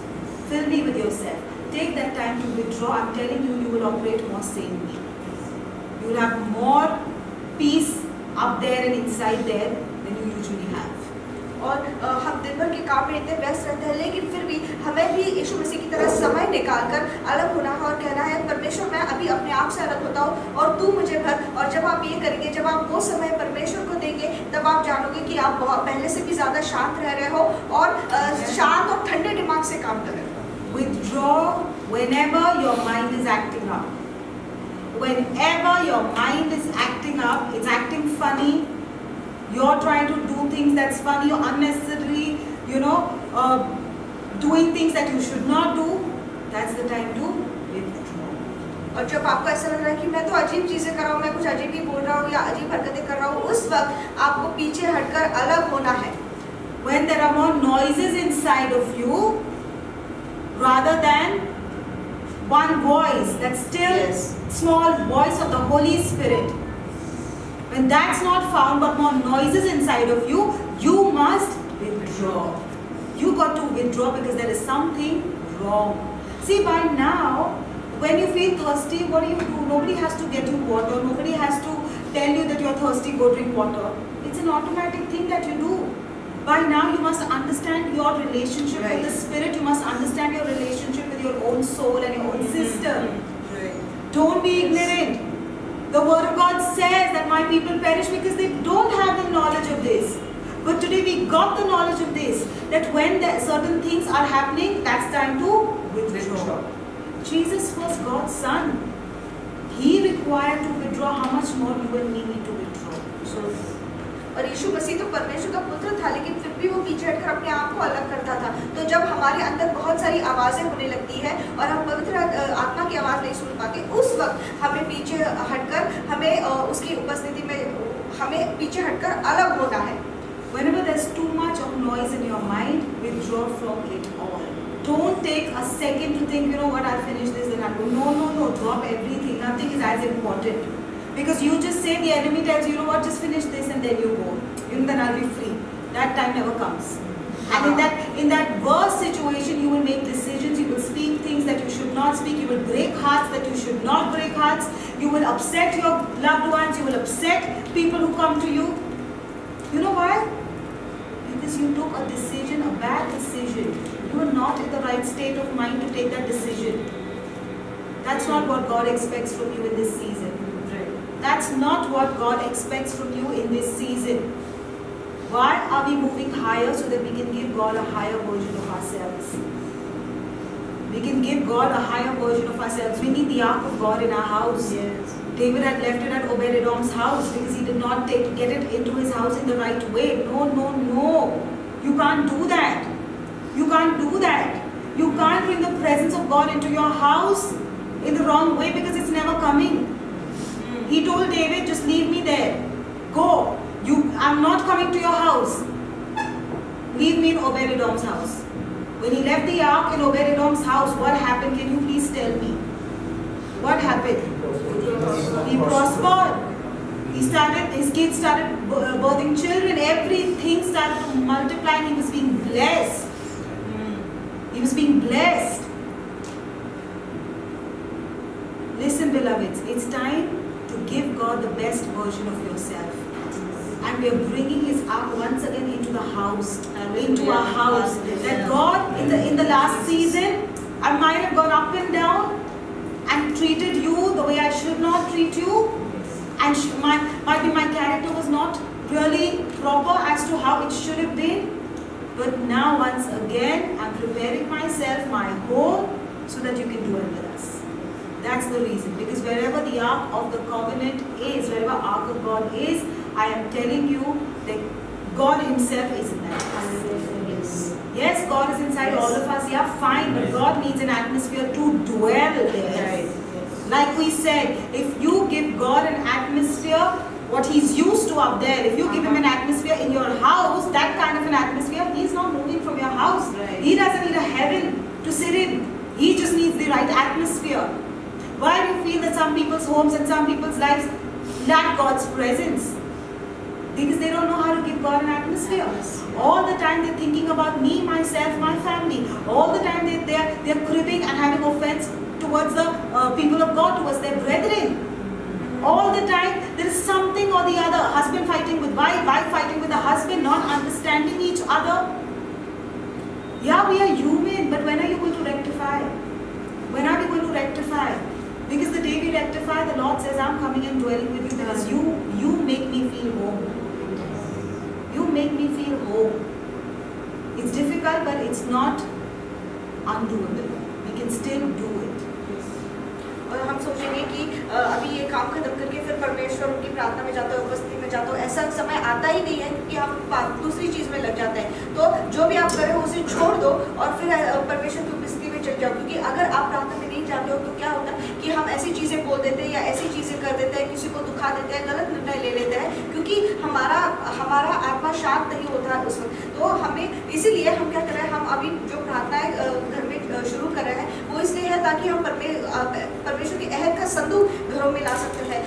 S3: Fill me with yourself. Take that time to withdraw. I'm telling you, you will operate more sanely. You will have more peace up there and inside there than you usually have.
S4: और हम दिन भर के काम में इतने व्यस्त रहते हैं, लेकिन फिर भी हमें भी यीशु मसीह की तरह समय निकालकर अलग होना है और कहना है, परमेश्वर मैं अभी अपने आप से अलग होता हूँ और तू मुझे भर। और जब आप ये करेंगे, जब आप वो समय परमेश्वर को देंगे, तब आप जानोगे कि आप बहुत पहले से भी ज़्यादा शांत रह रहे हो और शांत और ठंडे दिमाग से काम कर रहे हो।
S3: Withdraw whenever your mind is acting up, whenever your mind is acting up, it's acting funny, you're trying to do things that's funny or unnecessary, doing things that you should not do, that's the time to withdraw.
S4: और जब आपको ऐसा लग रहा है कि मैं तो अजीब चीजें कर रहा हूँ, मैं कुछ अजीब ही बोल रहा हूँ या अजीब हरकतें कर रहा हूँ, उस वक्त आपको पीछे हटकर अलग होना है.
S3: When there are more noises inside of you, rather than one voice, that still small voice of the Holy Spirit, when that's not found but more noises inside of you, you must withdraw. You got to withdraw because there is something wrong. See, by now, when you feel thirsty, what do? Nobody has to get you water. Nobody has to tell you that you're thirsty, go drink water. It's an automatic thing that you do. By now, you must understand your relationship with the Spirit. You must understand your relationship with your own soul and your own system. Don't be ignorant. The Word of God says that my people perish because they don't have the knowledge of this. But today we got the knowledge of this, that when certain things are happening, that's time to withdraw. Jesus was God's Son. He required to withdraw. How much more you and me need to withdraw?
S4: और यीशु मसीह तो परमेश्वर का पुत्र था, लेकिन फिर भी वो पीछे हटकर अपने आप को अलग करता था. तो जब हमारे अंदर बहुत सारी आवाज़ें होने लगती है और हम पवित्र आत्मा की आवाज़ नहीं सुन पाते, उस वक्त हमें पीछे हटकर हमें उसकी उपस्थिति में हमें पीछे हटकर अलग होना है.
S3: Whenever there's too much of noise in your mind, withdraw from it all. Don't take a second to think, I'll finish this, then I'll go. No, drop everything. Nothing is as important. Because you just say, the enemy tells you, just finish this and then you go. Then I'll be free. That time never comes. And in that worst situation, you will make decisions, you will speak things that you should not speak, you will break hearts that you should not break hearts, you will upset your loved ones, you will upset people who come to you. You know why? Because you took a decision, a bad decision. You were not in the right state of mind to take that decision. That's not what God expects from you in this season. That's not what God expects from you in this season. Why are we moving higher? So that we can give God a higher version of ourselves. We can give God a higher version of ourselves. We need the ark of God in our house.
S2: Yes.
S3: David had left it at Obed-Edom's house because he did not get it into his house in the right way. No. You can't do that. You can't do that. You can't bring the presence of God into your house in the wrong way because it's never coming. He told David, just leave me there. Go. I'm not coming to your house. Leave me in Obed-Edom's house. When he left the ark in Obed-Edom's house, what happened? Can you please tell me? What happened? He prospered. His kids started birthing children. Everything started to multiply and he was being blessed. He was being blessed. Listen, beloveds, it's time to give God the best version of yourself. And we are bringing His ark once again into the house, into our house. That God, in the last season, I might have gone up and down and treated you the way I should not treat you. And might be my character was not really proper as to how it should have been. But now once again, I'm preparing myself, my home, so that you can dwell with us. That's the reason. Because wherever the ark of the covenant is, wherever ark of God is, I am telling you that God Himself is in that house. Yes, God is inside all of us. Yeah, fine. But God needs an atmosphere to dwell there. Like we said, if you give God an atmosphere, what He's used to up there, if you give Him an atmosphere in your house, that kind of an atmosphere, He's not moving from your house. He doesn't need a heaven to sit in. He just needs the right atmosphere. Why do you feel that some people's homes and some people's lives lack God's presence? Because they don't know how to give God an atmosphere. All the time they're thinking about me, myself, my family. All the time they're cribbing and having offense towards the people of God, towards their brethren. All the time there is something or the other. Husband fighting with wife, wife fighting with the husband, not understanding each other. Yeah, we are human, but when are you going to rectify? When are we going to rectify? Because the day we rectify, the Lord says, I'm coming and dwelling with you because you make me feel home. You make me feel home. It's difficult, but it's not undoable. We can still do it.
S4: और हम सोचेंगे कि अभी ये काम खत्म करके फिर परमेश्वर उनकी प्रार्थना में जाता है, उपस्थिति में जाता है, ऐसा समय आता ही नहीं है क्योंकि हम दूसरी चीज़ में लग जाते हैं। तो जो भी आप कर रहे हो उसे छोड़ दो और फिर परमेश्वर की उपस्थिति में चल जाओ, क्योंकि अगर आप प्रार्थना में नहीं जाते हो तो क्या होता है कि हम ऐसी चीज़ें बोल देते हैं या ऐसी चीज़ें कर देते हैं, किसी को दुखा देते हैं, गलत निर्णय ले लेते हैं, क्योंकि हमारा आत्मा शांत नहीं होता है उस वक्त। तो हमें इसीलिए हम क्या कर रहे हैं, हम अभी जो प्रार्थनाएं घर में शुरू कर रहे हैं वो इसलिए है ताकि हम परमेश्वर के अहद का संदूक घरों में ला सकते हैं।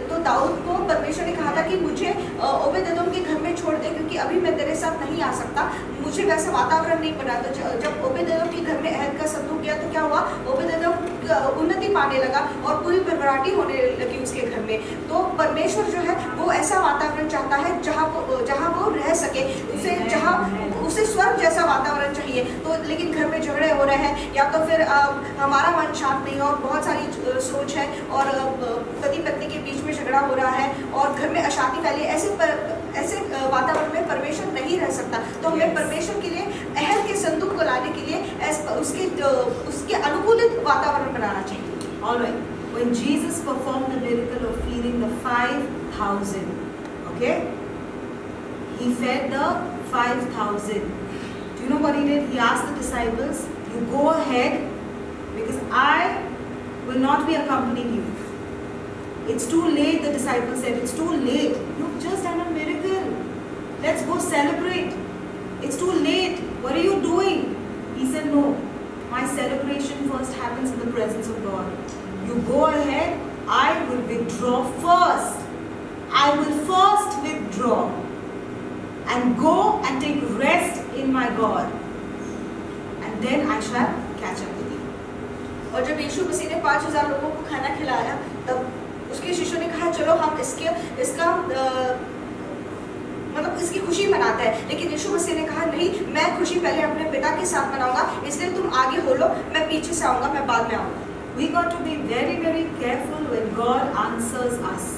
S4: तो दाऊद को परमेश्वर ने कहा था कि मुझे ओबेदेदोम के घर में छोड़ दे, क्योंकि अभी मैं तेरे साथ नहीं आ सकता, मुझे वैसा वातावरण नहीं बना। तो जब ओबेदेदोम के घर में अहद का संदूक गया तो क्या हुआ, ओबेदेदोम उन्नति पाने लगा और पूरी बड़बड़ाहट होने लगी उसके घर में। तो परमेश्वर जो है वो ऐसा वातावरण चाहता है जहाँ वो रह सके, उसे स्वर्ग जैसा वातावरण चाहिए। तो लेकिन घर में झगड़े हो रहे हैं या तो फिर हमारा मन शांत नहीं है और बहुत सारी सोच है और पति पत्नी के बीच में झगड़ा हो रहा है और घर में अशांति फैली, ऐसे वातावरण में परमेश्वर नहीं रह सकता। तो हमें परमेश्वर के लिए अहद के संदूक को लाने के लिए उसके अनुकूलित वातावरण बनाना चाहिए।
S3: All right. When Jesus performed the miracle of feeding the 5,000, okay, he fed the 5,000. Do you know what he did? He asked the disciples, "You go ahead, because I will not be accompanying you." It's too late. The disciples said, "It's too late. You've just done a miracle. Let's go celebrate. It's too late. What are you doing?" He said, "No. My celebration first happens in the presence of God. You go ahead, I will withdraw first. I will first withdraw and go and take rest in my God. And then I shall catch up with you."
S4: और जब यीशु मसीह ने 5,000 लोगों को खाना खिलाया तब उसके शिष्यों ने कहा चलो हम इसका मतलब इसकी खुशी मनाते हैं। लेकिन यीशु मसीह ने कहा नहीं, मैं खुशी पहले अपने पिता के साथ मनाऊंगा, इसलिए तुम आगे हो लो, मैं पीछे से आऊंगा, मैं बाद में आऊंगा।
S3: We got to be very, very careful when God answers us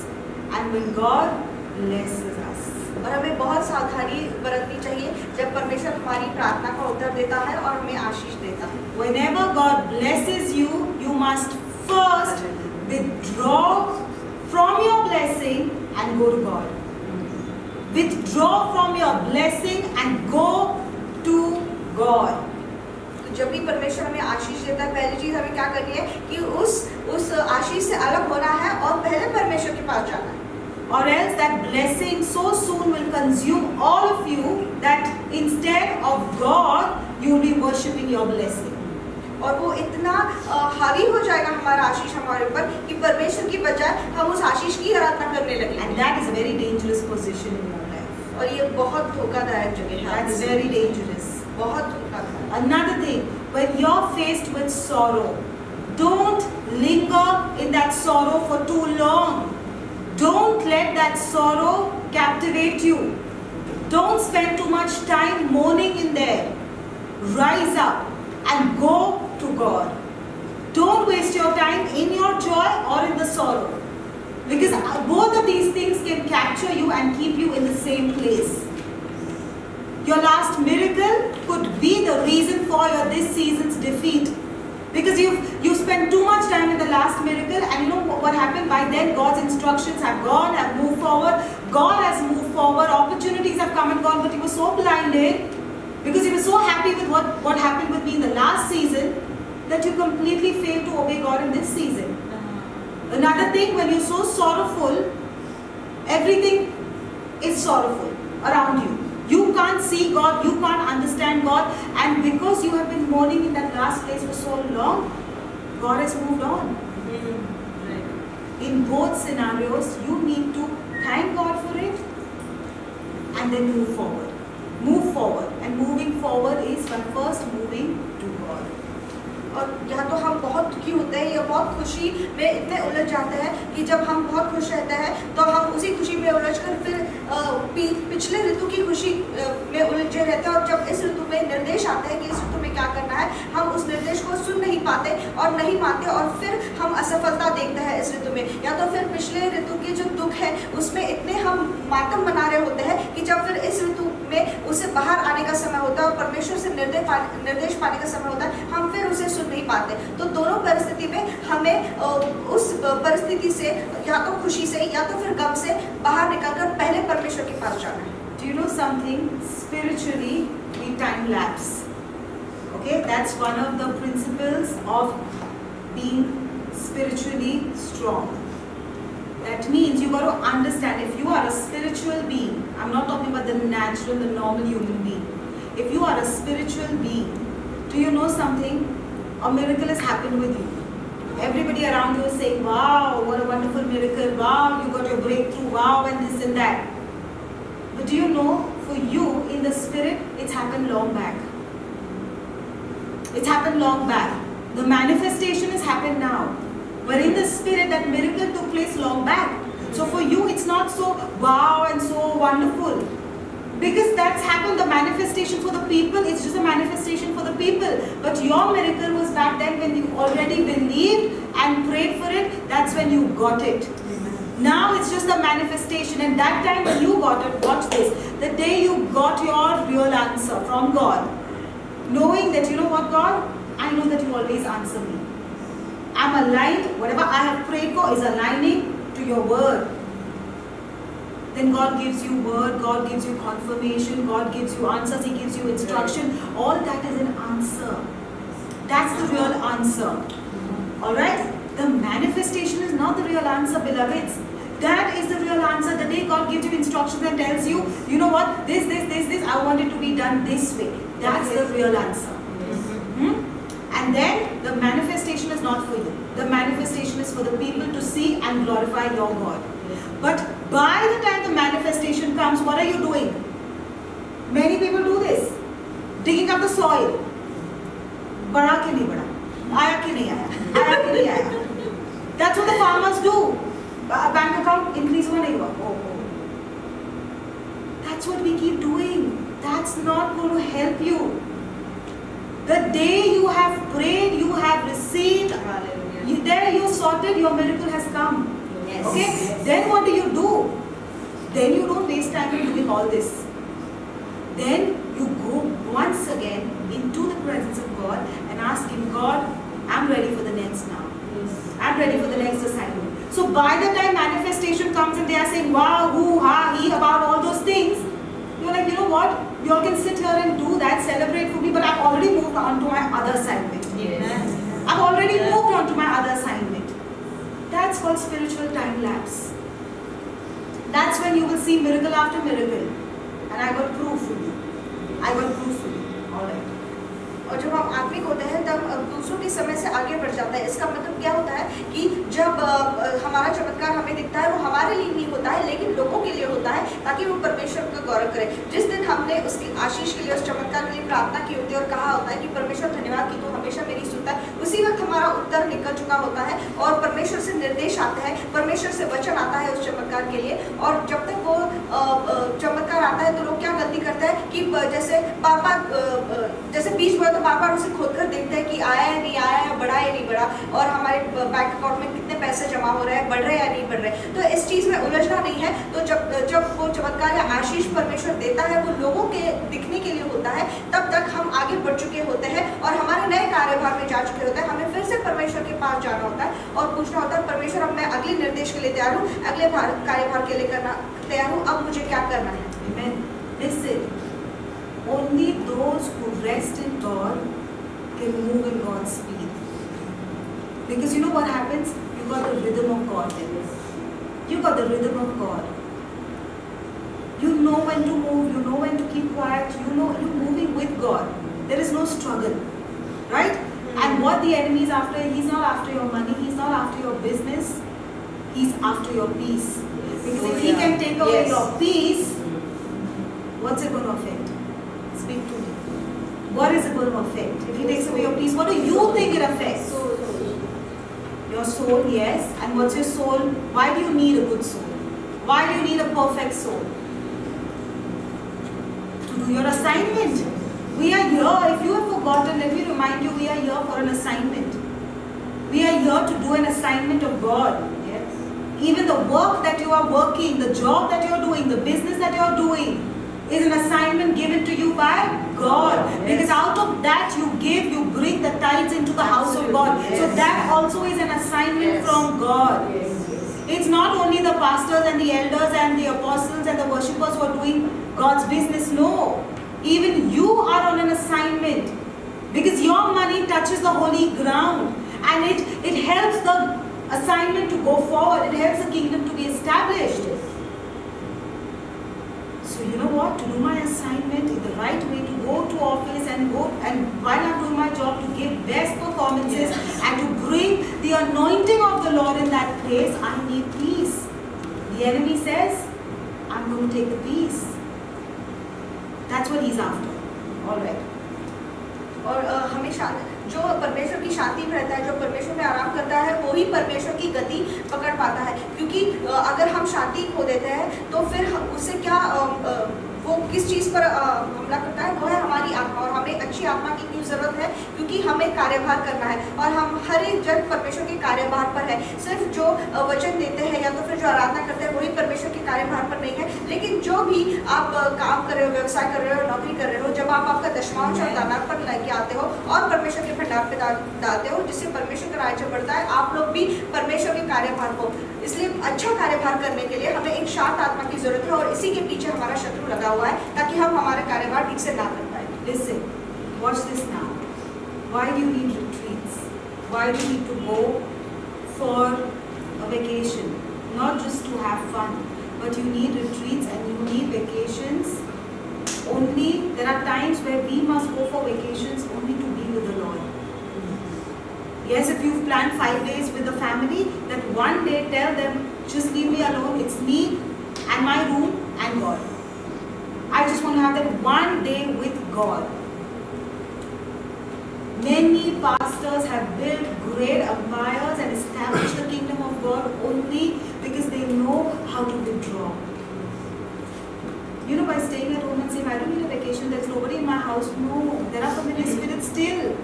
S3: and when God blesses us.
S4: और हमें बहुत सावधानी बरतनी चाहिए जब परमेश्वर हमारी प्रार्थना का उत्तर देता है और हमें आशीष देता है।
S3: Whenever God blesses you, you must first withdraw from your blessing and go to God. Withdraw from your blessing and go to God.
S4: तो जब भी परमेश्वर हमें आशीष देता है, पहली चीज हमें क्या करनी है कि उस आशीष से अलग होना है और पहले परमेश्वर के पास जाना है।
S3: Or else that blessing so soon will consume all of you that instead of God, you will be worshipping your blessing.
S4: और वो इतना हावी हो जाएगा हमारा आशीष हमारे ऊपर कि परमेश्वर की बजाय हम उस आशीष की आराधना करने लगेंगे।
S3: And that is a very dangerous position in your life.
S4: और ये बहुत धोखादायक जगह है।
S3: That's very dangerous.
S4: बहुत धोखादायक।
S3: Another thing, when you're faced with sorrow, don't linger in that sorrow for too long. Don't let that sorrow captivate you. Don't spend too much time moaning in there. Rise up and go to God. Don't waste your time in your joy or in the sorrow, because both of these things can capture you and keep you in the same place. Your last miracle could be the reason for your this season's defeat, because you spent too much time in the last miracle, and you know what happened? By then God's instructions have gone, have moved forward. God has moved forward. Opportunities have come and gone, but you were so blinded because you were so happy with what happened with me in the last season that you completely failed to obey God in this season. Another thing, when you're so sorrowful, everything is sorrowful around you. You can't see God, you can't understand God, and because you have been mourning in that last place for so long, God has moved on. In both scenarios, you need to thank God for it and then move forward. Move forward, and moving forward is by first moving to God.
S4: और या तो हम बहुत दुखी होते हैं या बहुत खुशी में इतने उलझ जाते हैं कि जब हम बहुत खुश रहते हैं तो हम उसी खुशी में उलझकर फिर पिछले ऋतु की खुशी में उलझे रहते हैं, और जब इस ऋतु में निर्देश आते हैं कि इस ऋतु में क्या करना है, हम उस निर्देश को सुन नहीं पाते और नहीं मानते और फिर हम असफलता देखते हैं इस ऋतु में। या तो फिर पिछले ऋतु के जो दुख है उसमें इतने हम हम मातम बना रहे होते हैं कि जब फिर इस ऋतु में उसे बाहर आने का समय होता है और परमेश्वर से निर्देश पाने का समय होता है, हम फिर उसे सुन नहीं पाते। तो दोनों परिस्थिति में हमें उस परिस्थिति से या तो खुशी से या तो फिर गम से बाहर निकलकर पहले परमेश्वर के पास जाना है।
S3: Do you know something? Spiritually, we time lapse. Okay, that's one of the principles of being spiritually strong. That means you got to understand, if you are a spiritual being, I'm not talking about the natural, the normal human being. If you are a spiritual being, do you know something? A miracle has happened with you. Everybody around you is saying, wow, what a wonderful miracle. Wow, you got your breakthrough. Wow, and this and that. But do you know, for you, in the spirit, it's happened long back. It's happened long back. The manifestation has happened now. But in the spirit, that miracle took place long back. So for you, it's not so wow and so wonderful. Because that's happened, the manifestation for the people, it's just a manifestation for the people. But your miracle was back then when you already believed and prayed for it, that's when you got it. Now it's just a manifestation, and that time when you got it, watch this, the day you got your real answer from God, knowing that, you know what, God, I know that you always answer me. I'm aligned, whatever I have prayed for is aligning to your word. Then God gives you word, God gives you confirmation, God gives you answers, He gives you instruction. All that is an answer. That's the real answer. Alright? The manifestation is not the real answer, beloveds. That is the real answer. The day God gives you instructions and tells you, you know what, this, I want it to be done this way. That's the real answer. And then the manifestation is not for you. The manifestation is for the people to see and glorify your God. But by the time the manifestation comes, what are you doing? Many people do this. Digging up the soil. Bada ke nahi bada? Aaya ke nahi aaya? Aaya ke nahi aaya? That's what the farmers do. Bank account increase hua nahi hua. Oh. That's what we keep doing. That's not going to help you. The day you have prayed, you have received, you sorted, your miracle has come.
S4: Yes.
S3: Okay?
S4: Yes.
S3: Then what do? Then you don't waste time in doing all this. Then you go once again into the presence of God and ask Him, God, I'm ready for the next now. I'm ready for the next assignment. So by the time manifestation comes and they are saying, wow, hoo, ha, he, about all those things, you're like, you know what? You all can sit here and do that, celebrate for me, but I've already moved on to my other assignment.
S2: Yes.
S3: I've already moved on to my other assignment. That's called spiritual time lapse. That's when you will see miracle after miracle. And I got proof for you. Alright.
S4: और जब हम आत्मिक होते हैं तब दूसरों के समय से आगे बढ़ जाता है। इसका मतलब क्या होता है कि जब हमारा चमत्कार हमें दिखता है, वो हमारे लिए नहीं होता है लेकिन लोगों के लिए होता है, ताकि वो परमेश्वर का गौरव करें। जिस दिन हमने उसकी आशीष के लिए, उस चमत्कार के लिए प्रार्थना की होती है और कहा होता है कि परमेश्वर धन्यवाद कि तू हमेशा मेरी सुनता है, उसी वक्त हमारा उत्तर निकल चुका होता है और परमेश्वर से निर्देश आता है, परमेश्वर से वचन आता है उस चमत्कार के लिए। और जब तक वो चमत्कार आता है तो लोग क्या गलती करते हैं कि जैसे बार जैसे बीज बोए तो बार उसे खोद कर देखते हैं कि आया है नहीं आया है, बढ़ा है नहीं बढ़ा, और हमारे बैंक अकाउंट में कितने पैसे जमा हो रहे हैं, बढ़ रहे हैं या नहीं बढ़ रहे। तो इस चीज़ में उलझना नहीं है। तो जब वो चमत्कार या आशीष परमेश्वर देता है, वो लोगों के दिखने के लिए होता है, तब तक हम आगे बढ़ चुके होते हैं और हमारे नए कार्यभार में जा चुके होते हैं। हमें फिर से परमेश्वर के पास जाना होता है और पूछना होता है, परमेश्वर अब मैं अगले निर्देश के लिए तैयार हूँ, अगले कार्यभार के लिए करना तैयार हूँ, अब मुझे क्या करना है।
S3: Amen. Listen, only those who rest in God can move in God's speed. Because you know what happens? You got the rhythm of God then. You got the rhythm of God. You know when to move, you know when to keep quiet, you know you're moving with God. There is no struggle. Right? And what the enemy is after, he's not after your money, he's not after your business, he's after your peace. Because if he can take away your peace, what's it going to affect? Speak to me. What is it going to affect? If he takes away your peace, what do you think it affects? Your soul, yes. And what's your soul? Why do you need a good soul? Why do you need a perfect soul? To do your assignment. We are here. If you have forgotten, let me remind you, we are here for an assignment. We are here to do an assignment of God. Yes. even the work that you are working, the job that you are doing, the business that you are doing is an assignment given to you by God. Because out of that you give, you bring the tithes into the house of God. So that also is an assignment from God. It's not only the pastors and the elders and the apostles and the worshippers who are doing God's business. No. Even you are on an assignment. Because your money touches the holy ground. And it helps the assignment to go forward. It helps the kingdom to be established. So you know what? To do my assignment in the right way, to go to office and while I'm doing my job, to give best performances and to bring the anointing of the Lord in that place, I need peace. The enemy says, I'm going to take the peace. That's what he's after. All right.
S4: और हमेशा जो परमेश्वर की शांति में रहता है, जो परमेश्वर में आराम करता है, वो ही परमेश्वर की गति पकड़ पाता है। क्योंकि अगर हम शांति खो देते हैं तो फिर उससे क्या वो किस चीज़ पर हमला करता है, वो है हमारी आत्मा। और हमें अच्छी आत्मा की क्यों ज़रूरत है? क्योंकि हमें कार्यभार करना है और हम हर एक जन परमेश्वर के कार्यभार पर है। सिर्फ जो वचन देते हैं या तो फिर जो आराधना करते हैं वही परमेश्वर के कार्यभार पर नहीं है। लेकिन जो भी आप काम कर रहे हो, व्यवसाय कर रहे हो, नौकरी कर रहे हो, जब आप आपका दशमांश और दानार पर लेके आते हो और परमेश्वर के भंडार पे डालते हो, जिससे परमेश्वर का राज्य बढ़ता है, आप लोग भी परमेश्वर के कार्यभार को। इसलिए अच्छा कार्यभार करने के लिए हमें एक शांत आत्मा की जरूरत है और इसी के पीछे हमारा शत्रु लगा हुआ है ताकि हम हमारे कार्यभार ठीक से ना कर पाए।
S3: Listen, watch this now. Why do you need retreats? Why do you need to go for a vacation? Not just to have fun, but you need retreats and you need vacations. Only there are times where we must go for vacations only to be with the Lord. Yes, if you've planned 5 days with the family, that one day tell them, just leave me alone. It's me and my room and God. I just want to have that one day with God. Many pastors have built great empires and established the kingdom of God only because they know how to withdraw. You know, by staying at home and saying, I don't need a vacation, there's nobody in my house. No, there are familiar spirits still.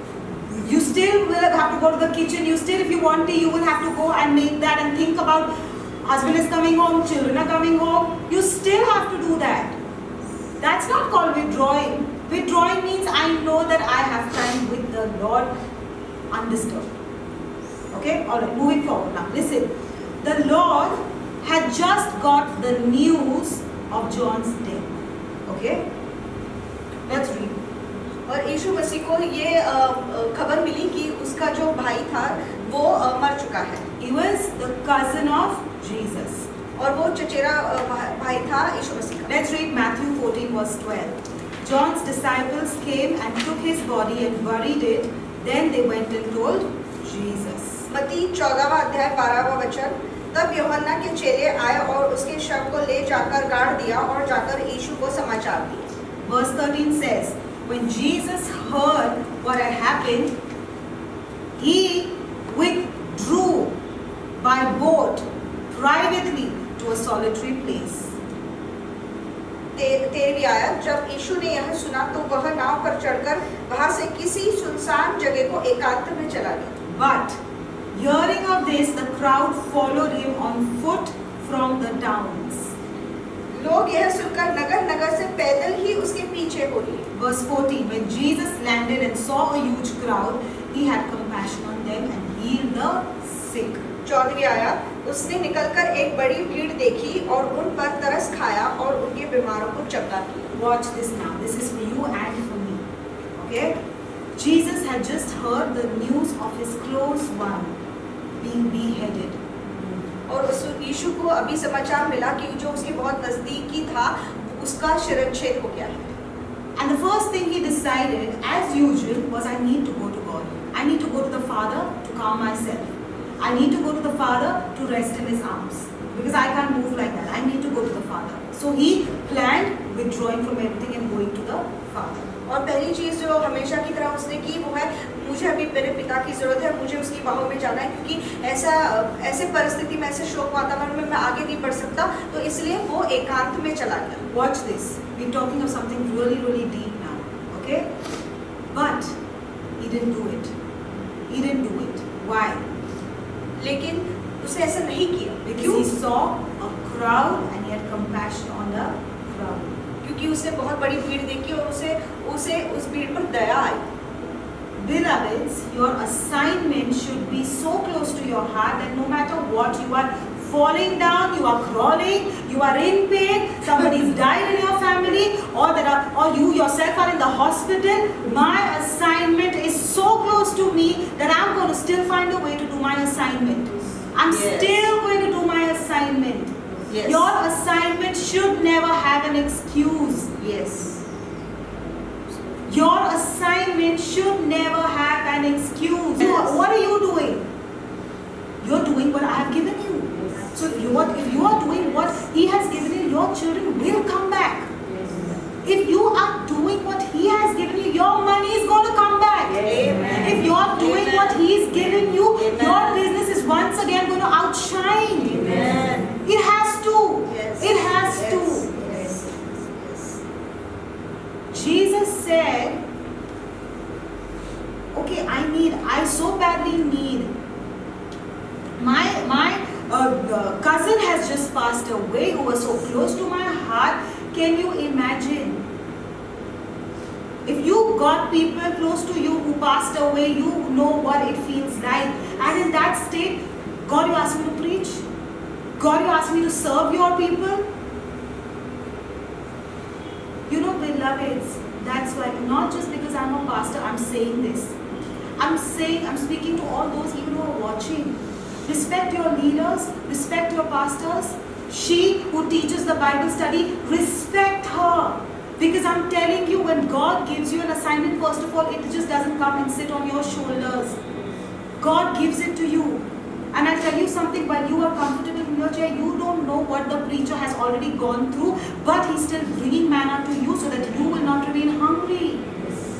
S3: You still will have to go to the kitchen. You still, if you want to, you will have to go and make that and think about husband is coming home, children are coming home. You still have to do that. That's not called withdrawing. Withdrawing means I know that I have time with the Lord undisturbed. Okay? Alright, moving forward now. Listen. The Lord had just got the news of John's death. Okay? Let's read.
S4: और यीशु मसीह को ये खबर मिली कि उसका जो भाई था वो मर चुका है।
S3: He was the cousin of Jesus.
S4: और वो चचेरा भाई था यीशु मसीह का।
S3: Let's read Matthew 14 verse 12. John's disciples came and took his body and buried it. Then they went and told Jesus.
S4: मत्ती 14वां अध्याय 12वां वचन। तब यूहन्ना के चेले आए और उसके शव को ले जाकर गाड़ दिया और जाकर यीशु को समाचार दिया।
S3: Verse 13 says, when Jesus heard what had happened, he withdrew by boat privately to a solitary place.
S4: 13वीं आयत। जब यीशु ने यह सुना तो वह नाव पर चढ़कर वहां से किसी सुनसान जगह को एकांत में चला गया।
S3: But hearing of this, the crowd followed him on foot from the towns.
S4: लोग यह सुनकर नगर नगर से पैदल ही उसके पीछे हो लिए।
S3: Verse 14, when Jesus landed and saw a huge crowd, he had compassion on them and healed the sick. 14वीं आयत। उसने निकलकर एक बड़ी भीड़ देखी और उन पर तरस खाया और उनके बीमारों को चंगा किया। Watch this now. This is for you and for me. Okay? Jesus had just heard the news of his close one being beheaded.
S4: और उस यीशु को अभी समाचार मिला कि जो उसके बहुत नजदीकी था उसका शिरच्छेद हो गया है।
S3: And the first thing he decided, as usual, was I need to go to God. I need to go to the Father to calm myself. I need to go to the Father to rest in his arms. Because I can't move like that. I need to go to the Father. So he planned withdrawing from everything and going to the Father.
S4: और पहली चीज़ जो हमेशा की तरह उसने की वो है मुझे अभी मेरे पिता की ज़रूरत है, मुझे उसकी बाहों में जाना है क्योंकि ऐसे परिस्थिति में, ऐसे शोक वातावरण में मैं आगे नहीं बढ़ सकता, तो इसलिए वो एकांत में चला गया।
S3: Watch this. We're talking of something really, really deep now. Okay? But he didn't do it. He didn't do it. Why?
S4: लेकिन उसने ऐसा नहीं किया।
S3: Because
S4: क्यों?
S3: he saw a crowd and he had compassion on the crowd.
S4: क्योंकि उसने बहुत बड़ी भीड़ देखी और उसे उस भीड़ पर दया आई।
S3: Beloveds, your assignment should be so close to your heart that no matter what, you are falling down, you are crawling, you are in pain, somebody's died in your family, or you yourself are in the hospital. My assignment is so close to me that I'm going to still find a way to do my assignment. I'm
S4: Yes.
S3: still going to do my assignment.
S4: Yes.
S3: Your assignment should never have an excuse.
S4: Yes.
S3: Your assignment should never have an excuse.
S4: Yes.
S3: What are you doing? You're doing what I have given you. So if you are doing what He has given you, your children will come back. If you are doing what He has given you, your money is going to come back.
S4: Amen.
S3: If you are doing
S4: Amen.
S3: what He is giving you,
S4: Amen.
S3: your business is once again going to outshine.
S4: Amen.
S3: It has to.
S4: Yes.
S3: It has
S4: Yes.
S3: to.
S4: Yes. Yes.
S3: Jesus said, okay, I so badly need. My cousin has just passed away who was so close to my heart. Can you imagine? If you got people close to you who passed away, you know what it feels like. And in that state, God, you ask me to preach? God, you ask me to serve your people? You know, beloveds, that's why, not just because I'm a pastor, I'm saying this. I'm speaking to all those even who are watching. Respect your leaders, respect your pastors. She who teaches the Bible study, respect her. Because I'm telling you, when God gives you an assignment, first of all, it just doesn't come and sit on your shoulders. God gives it to you. And I'll tell you something, while you are comfortable in your chair, you don't know what the preacher has already gone through, but he's still bringing manna to you so that you will not remain hungry.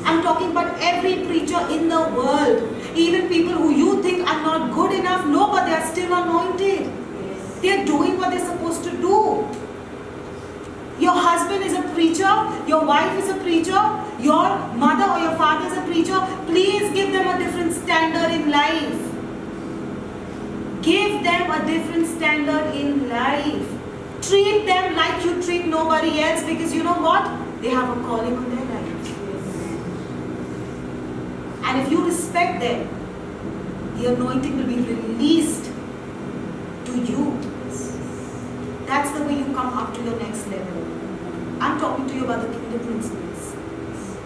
S3: I'm talking about every preacher in the world. Even people who you think are not good enough, no, but they are still anointed. They are doing what they're supposed to do. Your husband is a preacher, your wife is a preacher, your mother or your father is a preacher. Please give them a different standard in life. Give them a different standard in life. Treat them like you treat nobody else, because you know what? They have a calling on their life. And if you respect them, the anointing will be released to you. That's the way you come up to your next level. I'm talking to you about the kingdom principles.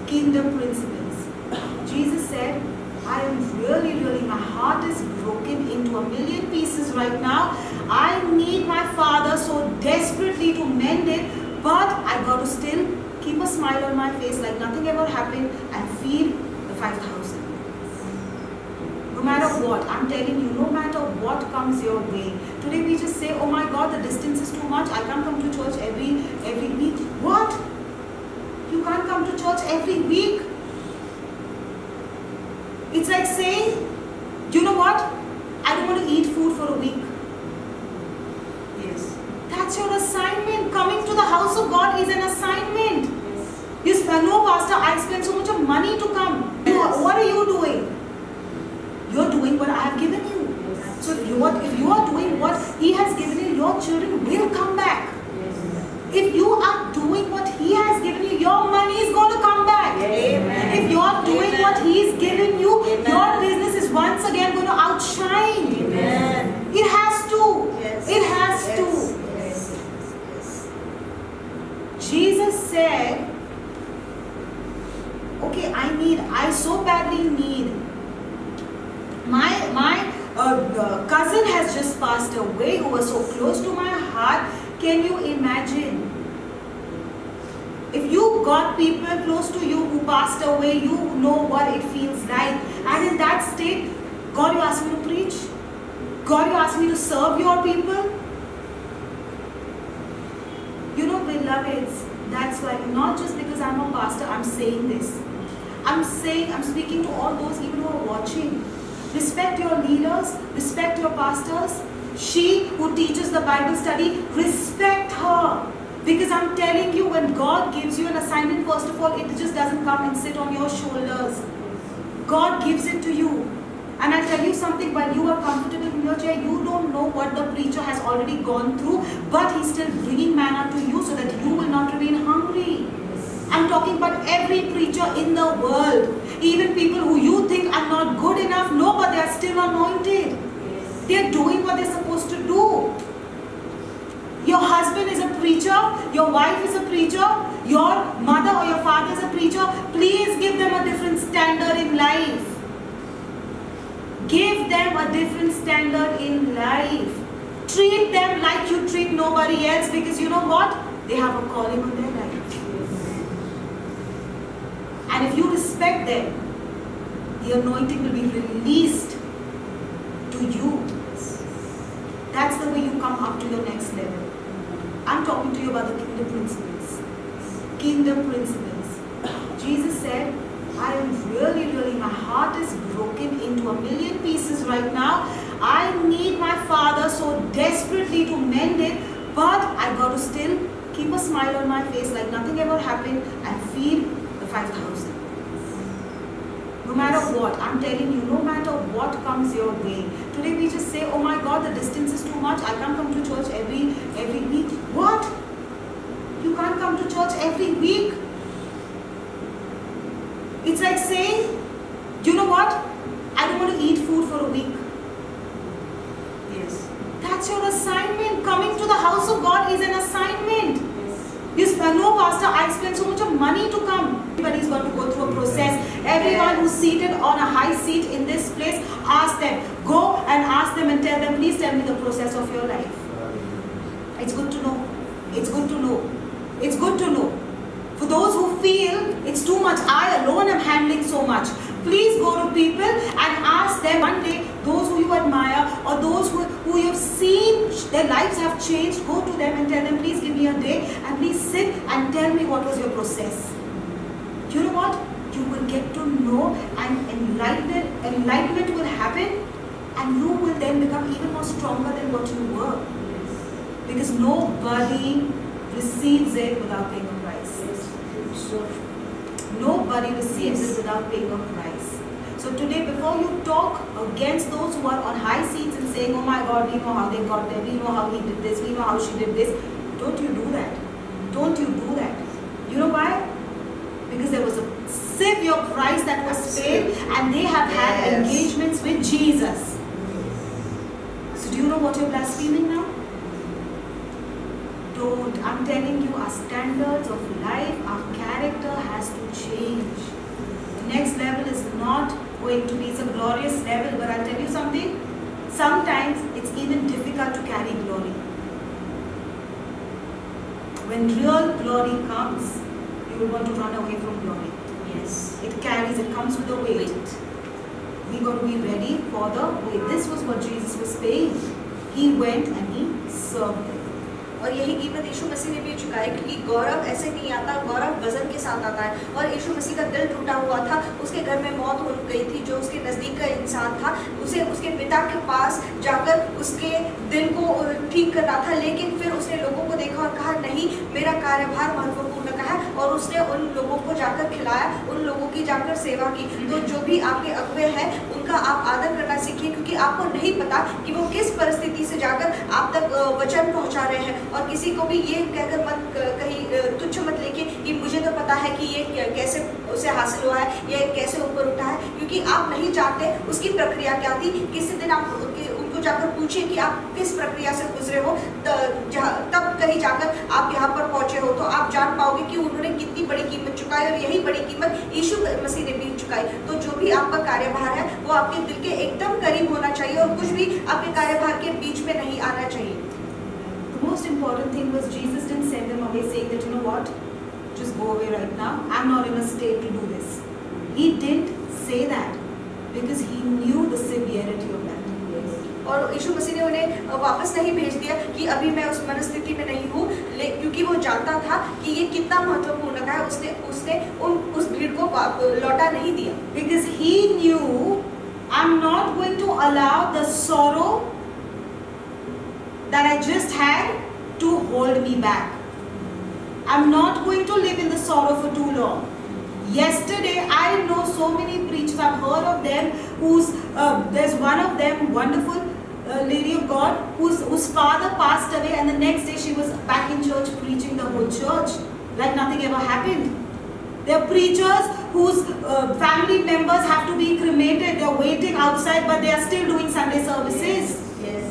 S3: Kingdom principles. Jesus said, I am really, my heart is broken into a million pieces right now. I need my Father so desperately to mend it, but I got to still keep a smile on my face like nothing ever happened and feed the 5,000. No matter what, I'm telling you, no matter what comes your way. Today we just say, oh my God, the distance is too much. I can't come to church every week. What? You can't come to church every week? It's like saying, you know what? I don't want to eat food for a week.
S4: Yes.
S3: That's your assignment. Coming to the house of God is an assignment. You spend, no, Pastor, I spend so much of money to come. What are you doing? You're doing what I have given you. So if you are doing what He has given you, your children will come back. If you are doing what He has given you, your money is going to come back.
S4: Amen.
S3: If you are doing
S4: Amen.
S3: what He is giving you,
S4: Amen.
S3: your business is once again going to outshine.
S4: Amen.
S3: It has to.
S4: Yes.
S3: It has
S4: Yes.
S3: to.
S4: Yes. Yes.
S3: Jesus said, okay, I so badly need. My cousin has just passed away who was so close to my heart. Can you imagine? If you got people close to you who passed away, you know what it feels like. And in that state, God, you ask me to preach? God, you ask me to serve your people? You know, beloveds, that's why, not just because I'm a pastor, I'm saying this. I'm speaking to all those even who are watching. Respect your leaders, respect your pastors. She who teaches the Bible study, respect her. Because I'm telling you, when God gives you an assignment, first of all, it just doesn't come and sit on your shoulders. God gives it to you. And I'll tell you something, while you are comfortable in your chair, you don't know what the preacher has already gone through, but he's still bringing manna to you so that you will not remain hungry. I'm talking about every preacher in the world. Even people who you think are not good enough, no, but they are still anointed. They are doing what they're supposed to do. Your husband is a preacher, your wife is a preacher, your mother or your father is a preacher. Please give them a different standard in life. Give them a different standard in life. Treat them like you treat nobody else, because you know what? They have a calling on their life. And if you respect them, the anointing will be released to you. That's the way you come up to your next level. I'm talking to you about the kingdom principles. Kingdom principles. Jesus said, I am really, my heart is broken into a million pieces right now. I need my Father so desperately to mend it, but I got to still keep a smile on my face like nothing ever happened and feed the 5,000. No matter what, I'm telling you, no matter what comes your way. Today we just say, oh my God, the distance is too much. I can't come to church every week. What? You can't come to church every week? It's like saying, you know what? I don't want to eat food for a week.
S4: Yes.
S3: That's your assignment. Coming to the house of God is an assignment. You know, Pastor, I spend so much of money to come. Everybody's got to go through a process. Everyone who's seated on a high seat in this place, ask them. Go and ask them and tell them, please tell me the process of your life. It's good to know. It's good to know. It's good to know. For those who feel it's too much, I alone am handling so much. Please go to people and ask them one day, those who you admire or those who you've seen their lives have changed, go to them and tell them, please give me a day and please sit and tell me what was your process. You know what? You will get to know, and enlightenment will happen, and you will then become even more stronger than what you were. Because nobody receives it without paying a price. Nobody receives it without paying a price. So today, before you talk against those who are on high seats and saying, oh my God, we know how they got there, we know how he did this, we know how she did this, don't you do that. Don't you do that. You know why? Because there was a severe price that was paid, and they have had engagements with Jesus. So do you know what you're blaspheming now? Don't. I'm telling you, our standards of life, our character has to change. The next level is not going to be, it's a glorious level, but I'll tell you something, sometimes it's even difficult to carry glory. When real glory comes, you will want to run away from glory.
S4: Yes.
S3: It carries, it comes with a weight. We got to be ready for the weight. This was what Jesus was saying. He went and he served them.
S4: और यही कीमत यीशु मसीह ने भी चुकाई, क्योंकि गौरव ऐसे नहीं आता, गौरव वजन के साथ आता है। और यीशु मसीह का दिल टूटा हुआ था, उसके घर में मौत हो गई थी, जो उसके नज़दीक का इंसान था, उसे उसके पिता के पास जाकर उसके दिल को ठीक करना था, लेकिन फिर उसने लोगों को देखा और कहा नहीं, मेरा कार्यभार महत्वपूर्ण का है, और उसने उन लोगों को जाकर खिलाया, उन लोगों की जाकर सेवा की। तो जो भी आपके अगुवे हैं, उनका आप आदर करना सीखिए, क्योंकि आपको नहीं पता कि वो किस परिस्थिति से जाकर आप तक वचन पहुंचा रहे हैं। और किसी को भी ये कहकर मत कहीं तुच्छ मत लेके कि मुझे तो पता है कि ये कैसे उसे हासिल हुआ है, ये कैसे ऊपर उठा है, क्योंकि आप नहीं जानते उसकी प्रक्रिया क्या थी। किसी दिन आप उनको जाकर पूछिए कि आप किस प्रक्रिया से गुजरे हो, तब कहीं जाकर आप यहाँ पर पहुँचे हो, तो आप जान पाओगे कि उन्होंने कितनी बड़ी कीमत चुकाई, और यही बड़ी कीमत यीशु मसीह ने भी चुकाई। तो जो भी आपका कार्यभार है, वो आपके दिल के एकदम करीब होना चाहिए, और कुछ भी आपके कार्यभार के बीच में नहीं आना चाहिए।
S3: The most important thing was Jesus didn't send them away saying that, you know what, just go away right now. I'm not in a state to do this. He didn't say that because he knew the severity of that.
S4: और यीशु मसीह ने उन्हें वापस नहीं भेज दिया कि अभी मैं उस मनस्थिति में नहीं हूँ, क्योंकि वो जानता था कि ये कितना महत्वपूर्ण है। उसने उस भीड़ को लौटा नहीं दिया।
S3: Because he knew, I'm not going to allow the sorrow that I just had to hold me back. I'm not going to live in the sorrow for too long. Yesterday, I know so many preachers. I've heard of them. There's one of them, wonderful lady of God, whose father passed away, and the next day she was back in church preaching the whole church like nothing ever happened. There are preachers whose family members have to be cremated. They're waiting outside, but they are still doing Sunday services.
S4: Yes.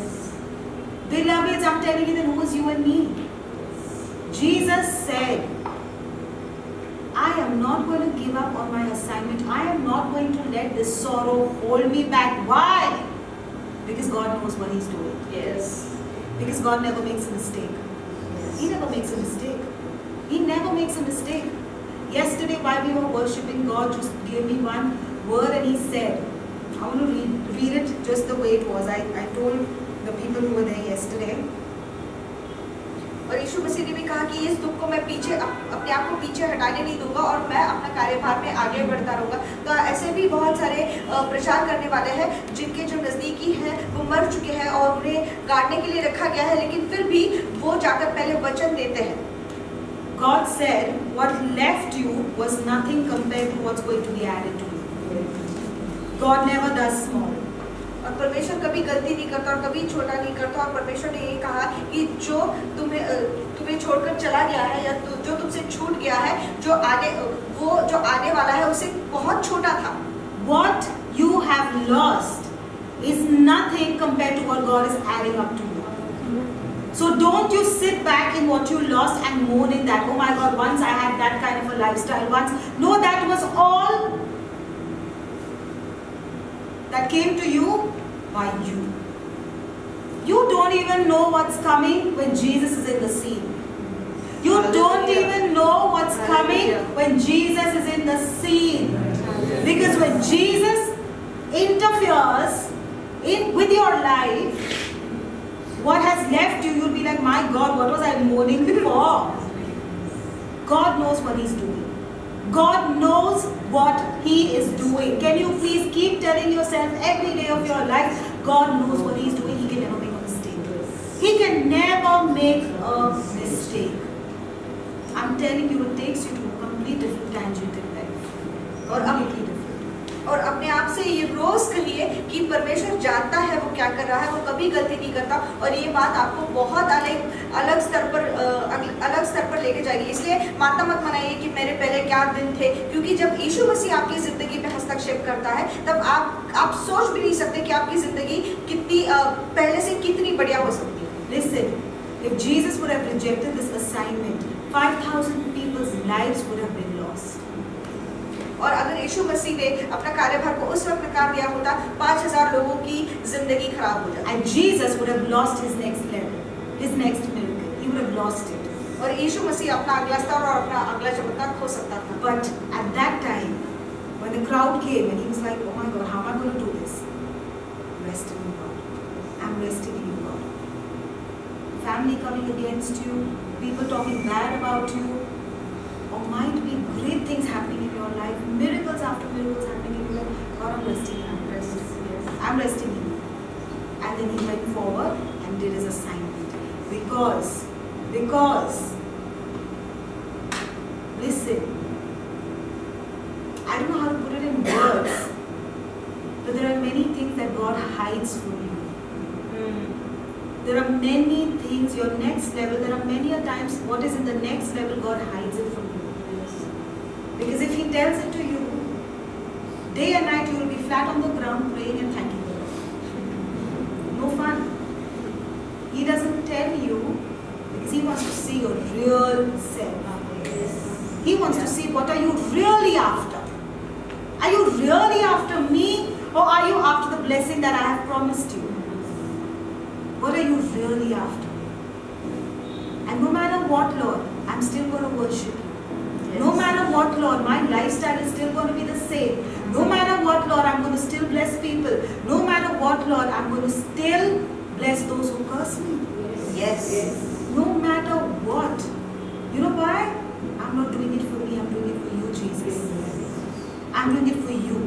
S3: Beloveds, I'm telling you, then who is you and me? Jesus said, I am not going to give up on my assignment. I am not going to let this sorrow hold me back. Why? Because God knows what He's doing.
S4: Yes.
S3: Because God never makes a mistake. He never makes a mistake. He never makes a mistake. Yesterday while we were worshipping, God just gave me one word and He said, I want to read it just the way it was. I told the people who were there yesterday.
S4: और यीशु मसीह ने भी कहा कि इस दुख को मैं पीछे अपने आप को पीछे हटाने नहीं दूंगा और मैं अपना कार्यभार में आगे बढ़ता रहूंगा। तो ऐसे भी बहुत सारे प्रचार करने वाले हैं जिनके जो नज़दीकी हैं वो मर चुके हैं और उन्हें गाड़ने के लिए रखा गया है, लेकिन फिर भी वो जाकर पहले वचन देते हैं।
S3: God said, what left you was nothing compared to what's going to be added to you. God never does small.
S4: और परमेश्वर कभी गलती नहीं करता और कभी छोटा नहीं करता। और परमेश्वर ने ये कहा कि जो तुम्हें छोड़कर चला गया है या जो तुमसे छूट गया है, जो आने वाला है उसे बहुत छोटा था।
S3: What you have lost is nothing compared to what God is adding up to you. So don't you sit back in what you lost and moan in that, oh my God, once I had that kind of a lifestyle once. No, that was all that came to you by you. You don't even know what's coming when Jesus is in the scene. You don't even know what's coming when Jesus is in the scene. Because when Jesus interferes with your life, what has left you, you'll be like, my God, what was I mourning for? God knows what He's doing. God knows what He is doing. Can you please keep telling yourself every day of your life, God knows what He's doing. He can never make a mistake. He can never make a mistake. I'm telling you, it takes you to a complete different tangent in life. Completely different.
S4: और अपने आप से ये रोज कहिए कि परमेश्वर जानता है वो क्या कर रहा है, वो कभी गलती नहीं करता। और ये बात आपको बहुत अलग स्तर पर लेके जाएगी। इसलिए माता मत मनाइए कि मेरे पहले क्या दिन थे, क्योंकि जब यीशु मसीह आपकी जिंदगी में हस्तक्षेप करता है तब आप सोच भी नहीं सकते कि आपकी जिंदगी कितनी पहले से कितनी बढ़िया हो सकती है।
S3: Listen, if Jesus would have rejected this assignment, 5,000 people's lives would have been lost.
S4: और अगर यीशु मसीह ने अपना कार्यभार को उस वक्त नकार दिया होता, 5,000 लोगों की जिंदगी खराब हो जाती।
S3: And Jesus would have lost his next level, his next miracle. He would have lost it.
S4: और यीशु मसीह अपना अगला स्तर और अपना अगला चमत्कार खो सकता था।
S3: But at that time, when the crowd came and he was like, oh my God, how am I going to do this? Resting in God. I'm resting in God. Family coming against you, people talking bad about you, or might be great things happening in your life, miracles after miracles happening in your life. God, I'm resting in you. I'm resting in you. And then he went forward and did his assignment. Because, listen, I don't know how to put it in words, but there are many things that God hides from you. There are many things, your next level, there are many a times what is in the next level, God hides it from you. Because if He tells it to you, day and night you will be flat on the ground praying and thanking the Lord. No fun. He doesn't tell you because He wants to see your real self. He wants to see what are you really after. Are you really after me, or are you after the blessing that I have promised you? What are you really after? And no matter what, Lord, I'm still going to worship you. Yes. No matter what, Lord, my lifestyle is still going to be the same. No matter what, Lord, I'm going to still bless people. No matter what, Lord, I'm going to still bless those who curse me. Yes. No matter what. You know why? I'm not doing it for me, I'm doing it for you, Jesus. I'm doing it for you.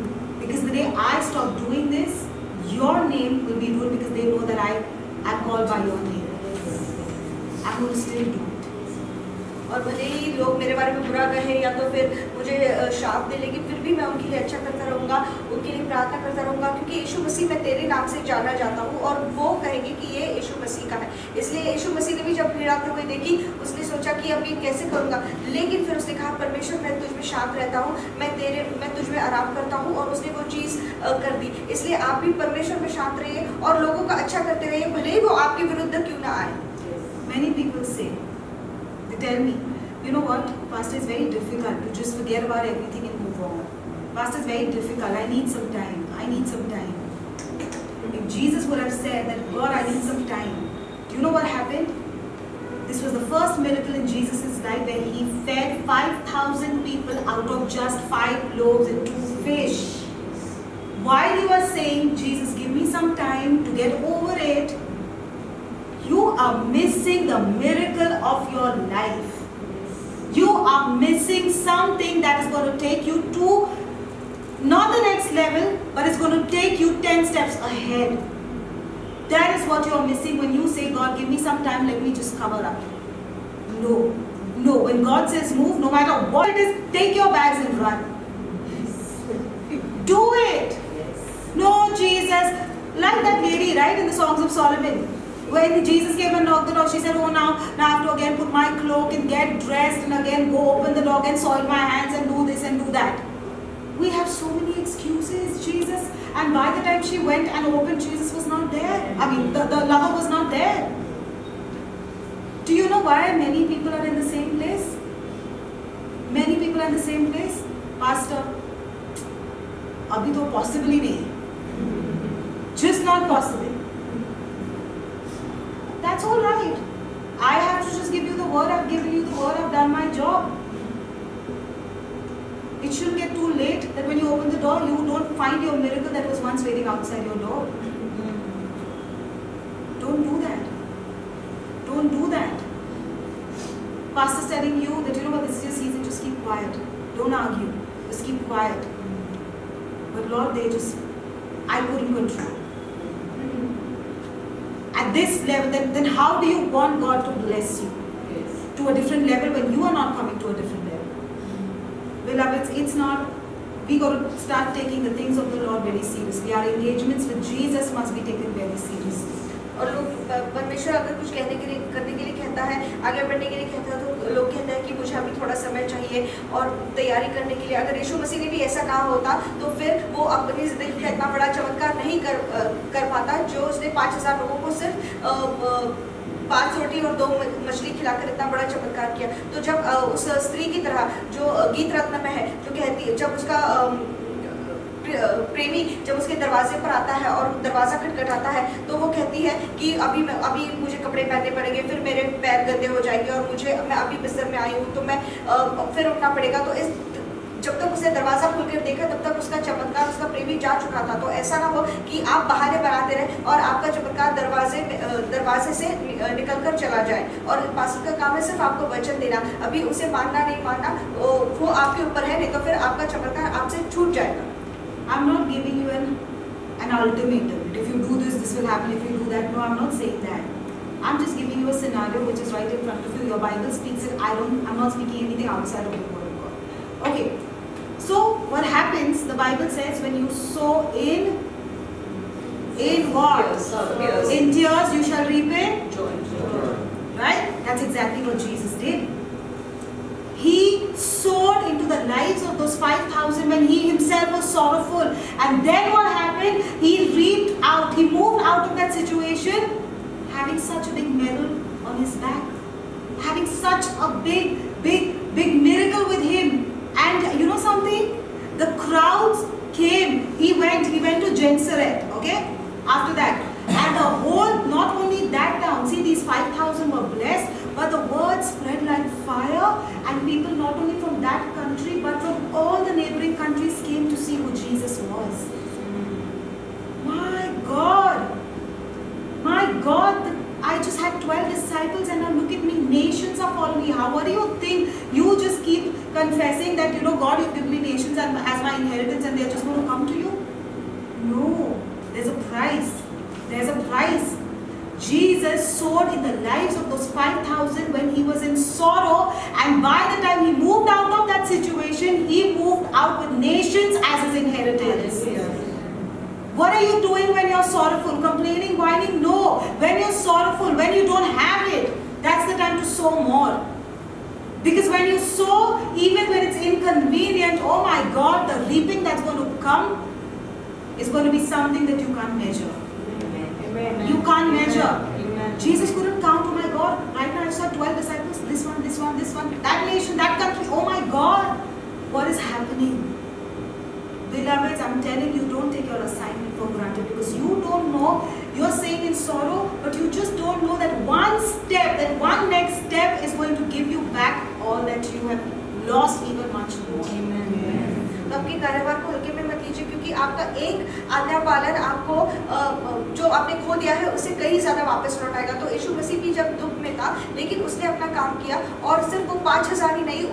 S3: Because the day I stop doing this, your name will be known because they know that I'm called by your name. I'm going to still do it.
S4: और भले ही लोग मेरे बारे में बुरा कहे या तो फिर मुझे शाप दे, लेकिन फिर भी मैं उनके लिए अच्छा करता रहूँगा, उनके लिए प्रार्थना करता रहूँगा, क्योंकि यीशु मसीह मैं तेरे नाम से जाना जाता हूँ और वो कहेंगे कि ये यीशु मसीह का है। इसलिए यीशु मसीह ने भी जब भीड़ आते हुए देखी, उसने सोचा कि अब ये कैसे करूँगा, लेकिन फिर उसने कहा परमेश्वर मैं तुझ में शांत रहता हूँ, मैं तुझ में आराम करता हूँ, और उसने वो चीज़ कर दी। इसलिए आप भी परमेश्वर में शांत रहिए और लोगों का अच्छा करते रहिए, भले ही वो आपके विरुद्ध क्यों ना आए।
S3: Many people say, they tell me, you know what, Pastor, it's very difficult to just forget about everything and move on. Pastor, it's very difficult. I need some time. I need some time. If Jesus would have said that, God, I need some time, do you know what happened? This was the first miracle in Jesus' life where he fed 5,000 people out of just 5 loaves and 2 fish. While you are saying, Jesus, give me some time to get over it, you are missing the miracle of your life. You are missing something that is going to take you to not the next level, but it's going to take you 10 steps ahead. That is what you are missing when you say, God, give me some time, let me just cover up. No. No. When God says move, no matter what it is, take your bags and run. Do it. No, Jesus. Like that lady, right, in the Songs of Solomon. When Jesus came and knocked the door, she said, oh, now I have to again put my cloak and get dressed and again go open the door and soil my hands and do this and do that. We have so many excuses, Jesus. And by the time she went and opened, Jesus was not there. I mean, the lover was not there. Do you know why many people are in the same place? Many people are in the same place. Pastor, abhi to possibly nahi. Just not possible. That's all right. I have to just give you the word. I've given you the word. I've done my job. It shouldn't get too late that when you open the door, you don't find your miracle that was once waiting outside your door. Don't do that. Don't do that. Pastor's telling you that, you know what, this is your season, just keep quiet. Don't argue. Just keep quiet. But Lord, I couldn't control. At this level, then how do you want God to bless you? Yes. To a different level when you are not coming to a different level? Beloveds, it's not, we got to start taking the things of the Lord very seriously. Our engagements with Jesus must be taken very seriously.
S4: और लोग परमेश्वर अगर कुछ करने के लिए कहता है, आगे बढ़ने के लिए कहता है, तो लोग कहते हैं कि मुझे अभी थोड़ा समय चाहिए और तैयारी करने के लिए। अगर यीशु मसीह ने भी ऐसा कहा होता तो फिर वो अपनी जिंदगी का इतना बड़ा चमत्कार नहीं कर पाता जो उसने 5,000 लोगों को सिर्फ 5 रोटी और 2 मछली खिलाकर इतना बड़ा चमत्कार किया। तो जब उस स्त्री की तरह जो गीत रत्न में है, जो कहती है, जब उसका प्रेमी जब उसके दरवाजे पर आता है और दरवाज़ा खटखटाता है, तो वो कहती है कि अभी मुझे कपड़े पहनने पड़ेंगे, फिर मेरे पैर गंदे हो जाएंगे और मैं अभी बिस्तर में आई हूँ, तो मैं फिर उठना पड़ेगा। तो जब तक उसने दरवाज़ा खोलकर देखा तब तक उसका चमत्कार, उसका प्रेमी जा चुका था। तो ऐसा ना हो कि आप बहाने बनाते रहे और आपका चमत्कार दरवाजे से निकल कर चला जाए। और पास्टर का काम है सिर्फ आपको वचन देना, अभी उसे मानना नहीं मानना वो आपके ऊपर है, नहीं तो फिर आपका चमत्कार आपसे छूट जाएगा।
S3: I'm not giving you an ultimatum. If you do this, this will happen. If you do that, no, I'm not saying that. I'm just giving you a scenario which is right in front of you. Your Bible speaks it. I'm not speaking anything outside of the Word of God. Okay. So what happens? The Bible says when you sow in what?
S4: Tears.
S3: In tears you shall reap in joy. Right? That's exactly what Jesus did. He sowed into the lives of those 5,000 when he himself was sorrowful. And then what happened? He reaped out. He moved out of that situation having such a big medal on his back. Having such a big miracle with him. And you know something? The crowds came. He went to Gennesaret. Okay? After that. And the whole, not only that town. See, these 5,000 were blessed. But the word spread like fire, and people not only from that country but from all the neighboring countries came to see who Jesus was. My God, I just had 12 disciples and now look at me, nations are following me. How do you think you just keep confessing that, God, you've given me nations as my inheritance and they're just going to come to you? No, there's a price. There's a price. Jesus sowed in the lives of those 5,000 when he was in sorrow, and by the time he moved out of that situation, he moved out with nations as his inheritance. What are you doing when you're sorrowful? Complaining, whining? No. When you're sorrowful, when you don't have it, that's the time to sow more. Because when you sow, even when it's inconvenient, oh my God, the reaping that's going to come is going to be something that you can't measure.
S4: Amen.
S3: You can't measure.
S4: Amen.
S3: Jesus couldn't count, oh my God, right now I saw 12 disciples, this one, this one, this one, that nation, that country, oh my God, what is happening? Beloveds, I'm telling you, don't take your assignment for granted, because you don't know, you're saying in sorrow, but you just don't know that one step, that one next step is going to give you back all that you have lost, even much more.
S4: तो आपकी कार्यभार को हल्के में मत लीजिए, क्योंकि आपका एक आज्ञा पालन आपको जो आपने खो दिया है उससे कहीं ज्यादा वापस लौटाएगा। तो यीशु मसीह भी जब दुख में था, लेकिन उसने अपना काम किया, और सिर्फ वो 5,000 ही नहीं,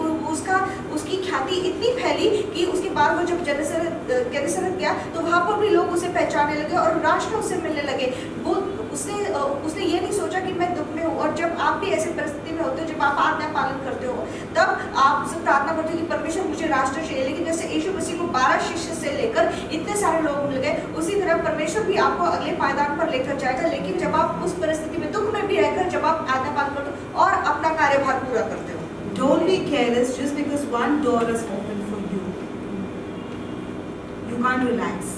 S4: उसकी ख्याति इतनी फैली कि उसके बाद वो जब गेनेसरेत गया तो वहाँ पर भी लोग उसे पहचानने लगे और राष्ट्र उससे मिलने लगे। वो उसने ये नहीं सोचा कि मैं दुख में हूँ। और जब आप भी ऐसी परिस्थिति में होते हो, जब आप आज्ञा पालन करते हो, तब आप सब प्रार्थना करते हो कि परमेश्वर मुझे राष्ट्र चाहिए। लेकिन जैसे यीशु मसीह को 12 शिष्य से लेकर इतने सारे लोग मिल गए, उसी तरह परमेश्वर भी आपको अगले पायदान पर लेकर जाएगा। लेकिन जब आप उस परिस्थिति में दुख में भी रहकर जब आप आज्ञा पालन करते हो और अपना कार्यभार पूरा करते हो।
S3: Don't be careless just because one door is open for you. You can't relax.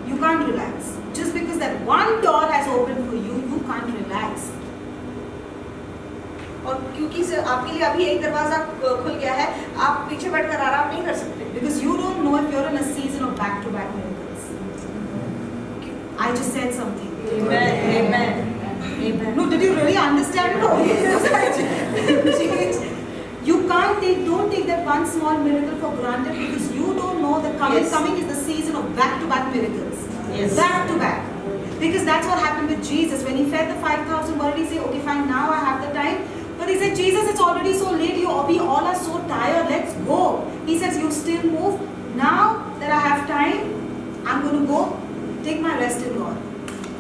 S3: You can't relax. Just because that one door has opened for you, you can't relax.
S4: और क्योंकि आपके लिए अभी एक दरवाजा खुल गया है, आप पीछे बैठकर आराम नहीं कर सकते।
S3: Because you don't know if you're in a season of back-to-back miracles. I just said something.
S4: Amen. Amen. Amen.
S3: No, did you really understand it? Oh, you don't take that one small miracle for granted, because you don't know that coming is the season of back-to-back miracles.
S4: Yes.
S3: Back-to-back. Because that's what happened with Jesus. When he fed the 5,000, what did he say? Okay, fine, now I have the time. But he said, Jesus, it's already so late. We all are so tired. Let's go. He says, you still move. Now that I have time, I'm going to go take my rest in God.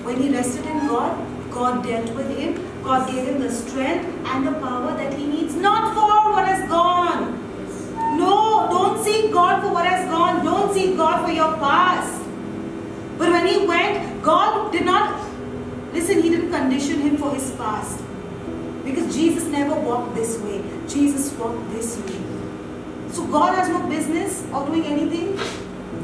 S3: When he rested in God, God dealt with him. God gave him the strength and the power that he needs, not for what has gone. No, don't seek God for what has gone. Don't seek God for your past. But when he went, God did not, listen, he didn't condition him for his past. Because Jesus never walked this way. Jesus walked this way. So God has no business of doing anything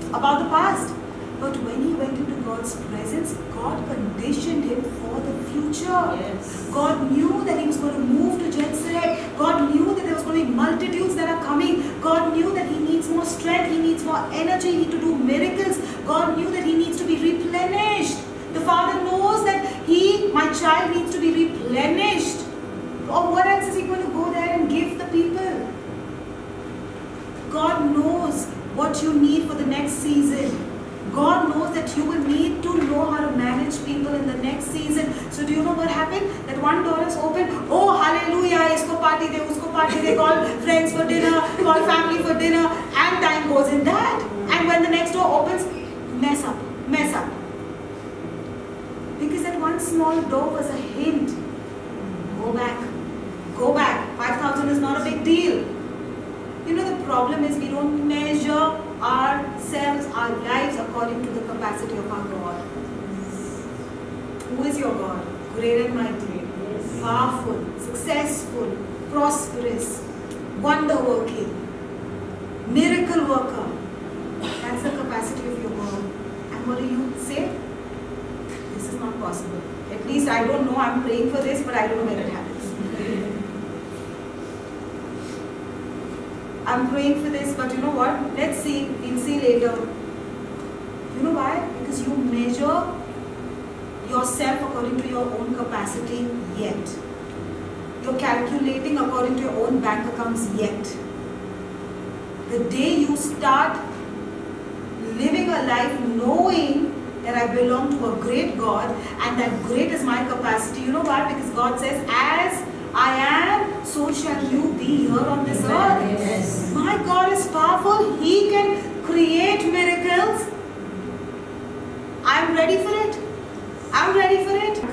S3: about the past. But when he went into God's presence, God conditioned him for the future.
S4: Yes.
S3: God knew that he was going to move to Gennesaret. God knew that there was going to be multitudes that are coming. God knew that he needs more strength. He needs more energy. He needs to do miracles. God knew that he needs to be replenished. The Father knows that my child needs to be replenished. Or what else is he going to go there and give the people? God knows what you need for the next season. God knows that you will need to know how to manage people in the next season. So do you know what happened? That one door is open. Oh, hallelujah. Isko party de, usko party de. Call friends for dinner. Call family for dinner. And time goes in that. And when the next door opens, mess up. Mess up. Because that one small door was a hint. Go back. Go back. 5,000 is not a big deal. You know, the problem is we don't measure ourselves, our lives according to the capacity of our God. Who is your God? Great and mighty, powerful, successful, prosperous, wonder working, miracle worker. That's the capacity of your God. And what do you say? This is not possible. At least I don't know. I'm praying for this, but I don't know when it happens. I'm praying for this, but you know what? Let's see. We'll see later. You know why? Because you measure yourself according to your own capacity yet. You're calculating according to your own bank accounts yet. The day you start living a life knowing that I belong to a great God and that great is my capacity. You know why? Because God says, as I am, so shall you be here on this earth.
S2: Yes.
S3: My God is powerful. He can create miracles. I'm ready for it. I'm ready for it.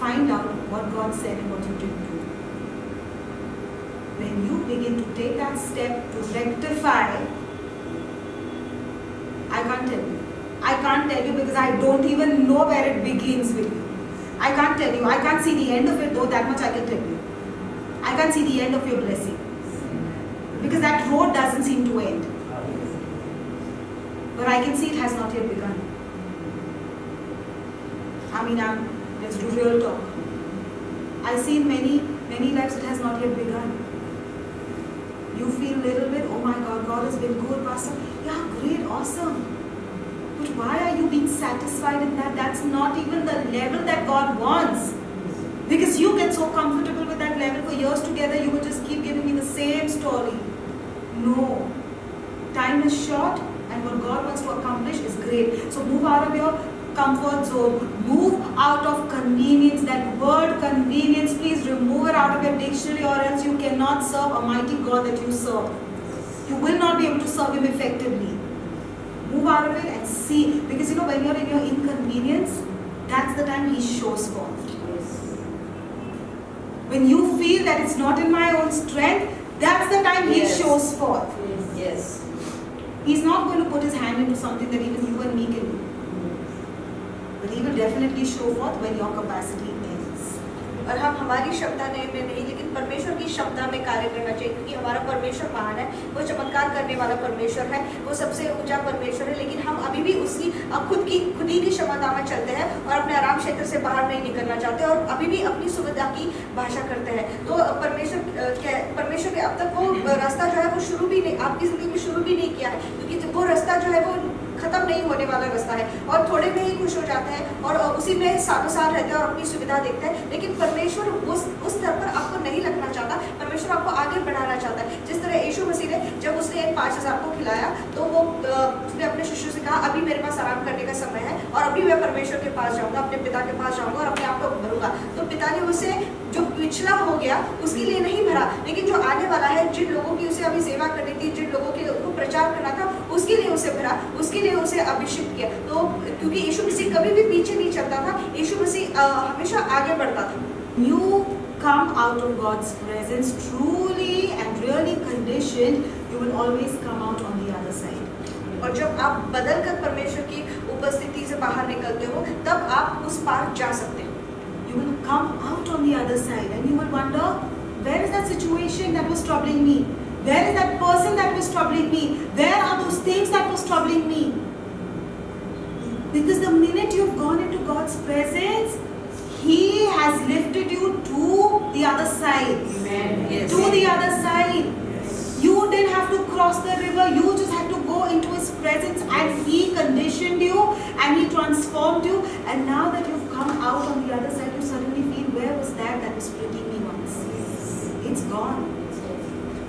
S3: find out what God said and what you didn't do. When you begin to take that step to rectify, I can't tell you. I can't tell you because I don't even know where it begins with you. I can't tell you. I can't see the end of it though, that much I can tell you. I can't see the end of your blessing. Because that road doesn't seem to end. But I can see it has not yet begun. I mean, let's do real talk. I see in many lives it has not yet begun. You feel a little bit, oh my God, God has been good, Pastor. Yeah, great, awesome. But why are you being satisfied in that? That's not even the level that God wants. Because you get so comfortable with that level for years together, you will just keep giving me the same story. No. Time is short and what God wants to accomplish is great. So move out of your comfort zone. Move out of convenience. That word convenience, please remove it out of your dictionary or else you cannot serve a mighty God that you serve. You will not be able to serve Him effectively. Move out of it and see. Because you know, when you're in your inconvenience, that's the time He shows forth. When you feel that it's not in my own strength, that's the time He shows forth.
S2: Yes.
S3: He's not going to put His hand into something that even you and me can do. But He will definitely show forth when your capacity ends.
S4: और हम हमारी क्षमता में नहीं, लेकिन परमेश्वर की क्षमता में कार्य करना चाहिए, क्योंकि हमारा परमेश्वर महान है, वो चमत्कार करने वाला परमेश्वर है, वो सबसे ऊंचा परमेश्वर है। लेकिन हम अभी भी उसकी खुद ही की क्षमता में चलते हैं और अपने आराम क्षेत्र से बाहर नहीं निकलना चाहते और अभी भी अपनी सुविधा की भाषा करते हैं। तो परमेश्वर के अब तक वो रास्ता जो है वो शुरू भी नहीं, आपकी जिंदगी में शुरू भी नहीं किया है, क्योंकि वो रास्ता जो है वो खत्म नहीं होने वाला रास्ता है और थोड़े में ही खुश हो जाते हैं और उसी में सालों साल रहते हैं और अपनी सुविधा देखते हैं। लेकिन परमेश्वर उस स्तर पर आपको नहीं रखना चाहता, परमेश्वर आपको आगे बढ़ाना चाहता है। जिस तरह यीशु मसीह ने जब उसने 5,000 को खिलाया तो वो उसने अपने शिष्यों से कहा, अभी मेरे पास आराम करने का समय है और अभी मैं परमेश्वर के पास जाऊंगा, अपने पिता के पास जाऊंगा और अपने आप को भरूंगा। तो पिता ने उसे जो पिछला हो गया उसके लिए नहीं भरा, लेकिन जो आने वाला है, जिन लोगों की उसे अभी सेवा करनी थी, जिन लोगों के को प्रचार करना था, उसके लिए उसे भरा, उसके लिए उसे अभिषेक किया। तो क्योंकि यीशु मसीह कभी भी पीछे नहीं चलता था, यीशु मसीह हमेशा आगे बढ़ता था।
S3: You come out of God's presence truly and really conditioned, you will always come out on the other side.
S4: और जब आप बदल कर परमेश्वर की उपस्थिति से बाहर निकलते हो, तब आप उस पार जा सकते हो।
S3: You will come out on the other side and you will wonder, where is that situation that was troubling me? Where is that person that was troubling me? Where are those things that was troubling me? Because the minute you've gone into God's presence, He has lifted you to the other side.
S2: Amen. Yes.
S3: To the other side. You didn't have to cross the river. You just had to go into His presence and He conditioned you and He transformed you. And now that you've come out on the other side, you suddenly feel, where was that was splitting me once? It's gone.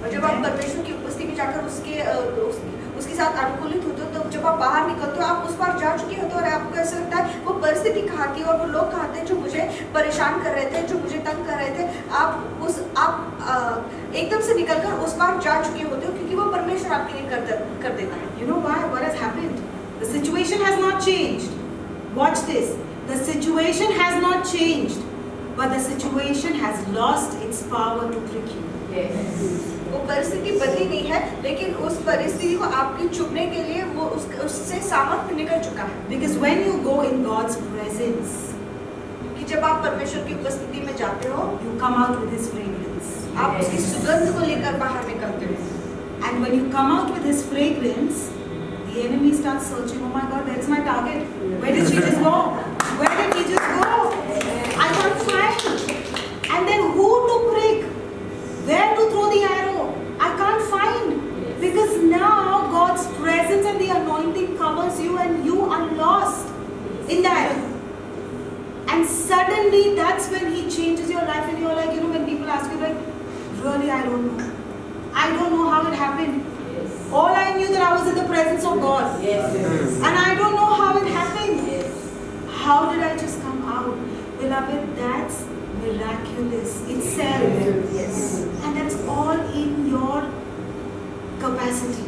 S4: और जब आप परमेश्वर की उपस्थिति में जाकर उसके साथ अनुकूलित होते हो, तो जब आप बाहर निकलते हो, आप उस पार जा चुके होते हो और आपको ऐसा लगता है वो परिस्थिति कहाँ थी और वो लोग कहाँ थे जो मुझे परेशान कर रहे थे, जो मुझे तंग कर रहे थे। आप एकदम से निकलकर उस पार जा चुके होते हो, क्योंकि वो परमेश्वर आपके लिए कर देता है।
S3: You know why? What has happened? The situation has not changed. Watch this. The situation has not changed, but the situation has lost its power to prick you.
S2: Yes.
S4: वो परिस्थिति बदली नहीं है, लेकिन उस परिस्थिति को आपके चुभने के लिए वो उससे सामर्थ्य निकल चुका है।
S3: Because when you go in God's presence,
S4: कि जब आप परमेश्वर की उपस्थिति में जाते हो,
S3: you come out with His fragrance.
S4: आप उसकी सुगंध को लेकर बाहर निकलते हो।
S3: And when you come out with His fragrance, the enemy starts searching. Oh my God, where is my target? Where did she just go? Where did he just go? I can't find. And then who to prick? Where to throw the arrow? I can't find. Because now God's presence and the anointing covers you and you are lost in that. And suddenly that's when He changes your life and you're like, you know, when people ask you like, really, I don't know. I don't know how it happened.
S2: Yes.
S3: All I knew that I was in the presence of God.
S2: Yes.
S3: And I don't know how it happened.
S2: Yes.
S3: How did I just come out? Beloved, that's miraculous itself.
S2: Yes.
S3: And that's all in your capacity.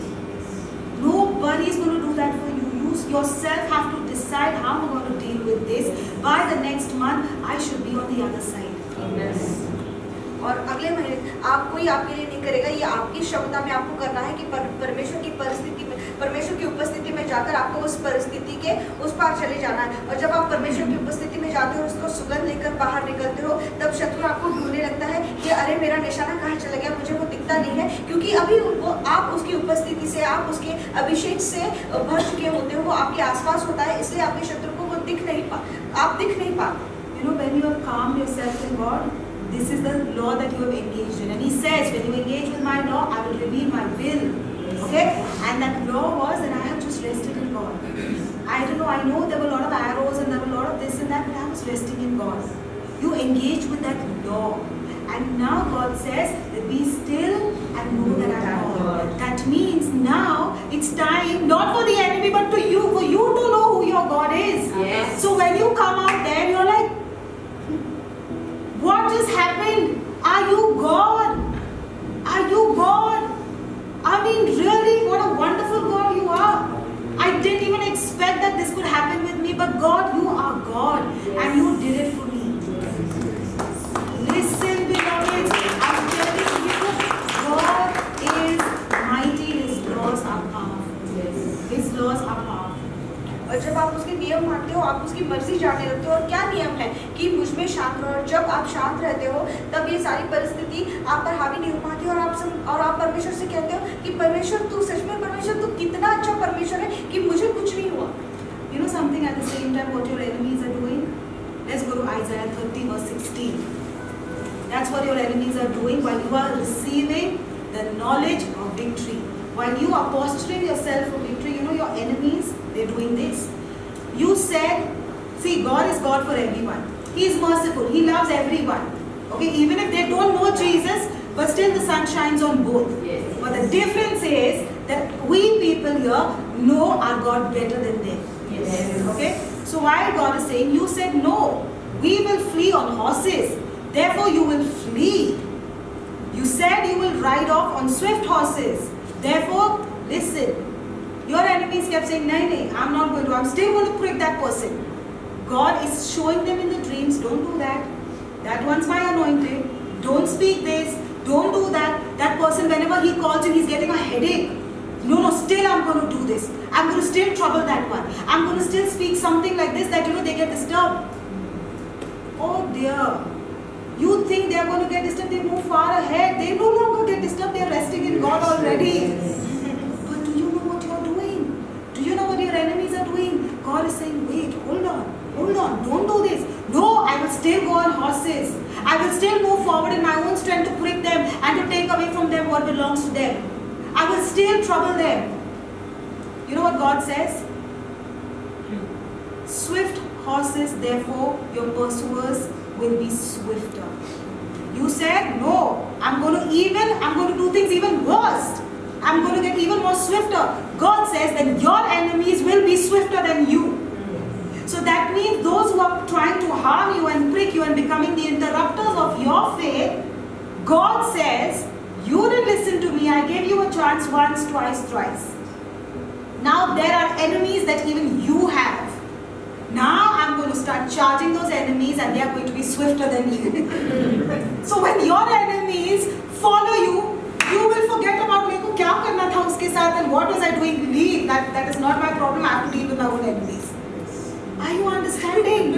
S3: Nobody is going to do that for you. You yourself have to decide how I'm going to deal with this. By the next month, I should be on the other side.
S2: Yes.
S4: और अगले महीने आप कोई आपके लिए नहीं करेगा, ये आपकी क्षमता में आपको करना है कि परमेश्वर की परिस्थिति में, परमेश्वर की उपस्थिति में जाकर आपको उस परिस्थिति के उस पार चले जाना है। और जब आप परमेश्वर की उपस्थिति में जाते हो, उसको सुगंध लेकर बाहर निकलते हो, तब शत्रु आपको ढूंढने लगता है कि अरे मेरा निशाना कहाँ चला गया, मुझे वो दिखता नहीं है, क्योंकि अभी उनको आप उसकी उपस्थिति से, आप उसके अभिषेक से भर चुके होते हो, वो आपके आसपास होता है, इसलिए आपके शत्रु को वो दिख नहीं पाते।
S3: You know, when you are calm yourself in God, this is the law that you have engaged in. And he says, when you engage with my law, I will reveal my will. Okay? And that law was that I have just rested in God. I don't know, I know there were a lot of arrows and there were a lot of this and that, but I was resting in God. You engage with that law. And now God says that be still and know that I am God. That means now it's time, not for the enemy, but for you to know who your God is.
S2: Yes.
S3: So when you come out there, you're like, what just happened? Are you God? Are you God? I mean, really, what a wonderful God you are. I didn't even expect that this could happen with me, but God, you are God, and you did it for me. Listen, beloved, I'm telling you, God is mighty. His laws are powerful. His laws are powerful.
S4: और जब आप उसके नियम मानते हो, आप उसकी मर्जी जानने लगते हो। और क्या नियम है कि मुझ में शांत रहो। और जब आप शांत रहते हो, तब ये सारी परिस्थिति आप पर हावी नहीं हो पाती। और आप परमेश्वर से कहते हो कि परमेश्वर तू सच में, परमेश्वर तू कितना अच्छा परमेश्वर है कि मुझे कुछ नहीं हुआ।
S3: You know something at the same time what your enemies are doing? Let's go to Isaiah 30 verse 16. That's what your enemies are doing while you are receiving the knowledge of victory. While you are posturing yourself for victory, you know your enemies, they're doing this. You said, see, God is God for everyone. He is merciful. He loves everyone. Okay, even if they don't know Jesus, but still the sun shines on both.
S2: Yes.
S3: But the difference is that we people here know our God better than them.
S2: Yes.
S3: Okay? So while God is saying, you said no, we will flee on horses. Therefore you will flee. You said you will ride off on swift horses. Therefore, listen. Your enemies kept saying, nahi, I'm not going to. I'm still going to prick that person. God is showing them in the dreams, don't do that. That one's my anointed. Don't speak this. Don't do that. That person, whenever he calls you, he's getting a headache. No, still I'm going to do this. I'm going to still trouble that one. I'm going to still speak something like this that, they get disturbed. Oh dear. You think they are going to get disturbed, they move far ahead. They no longer get disturbed, they are resting in God already. But do you know what you are doing? Do you know what your enemies are doing? God is saying, wait, hold on, don't do this. No, I will still go on horses. I will still move forward in my own strength to prick them and to take away from them what belongs to them. I will still trouble them. You know what God says? Swift horses, therefore, your pursuers will be swifter. You said, no, I'm going to do things even worse. I'm going to get even more swifter. God says that your enemies will be swifter than you. So that means those who are trying to harm you and prick you and becoming the interrupters of your faith, God says, you didn't listen to me. I gave you a chance once, twice, thrice. Now there are enemies that even you have. Now I'm going to start charging those enemies and they are going to be swifter than you. So when your enemies follow you, you will forget about me. Kya karna tha uske saath and what was I doing? Leave. That is not my problem. I have to deal with my own enemies. Are you understanding?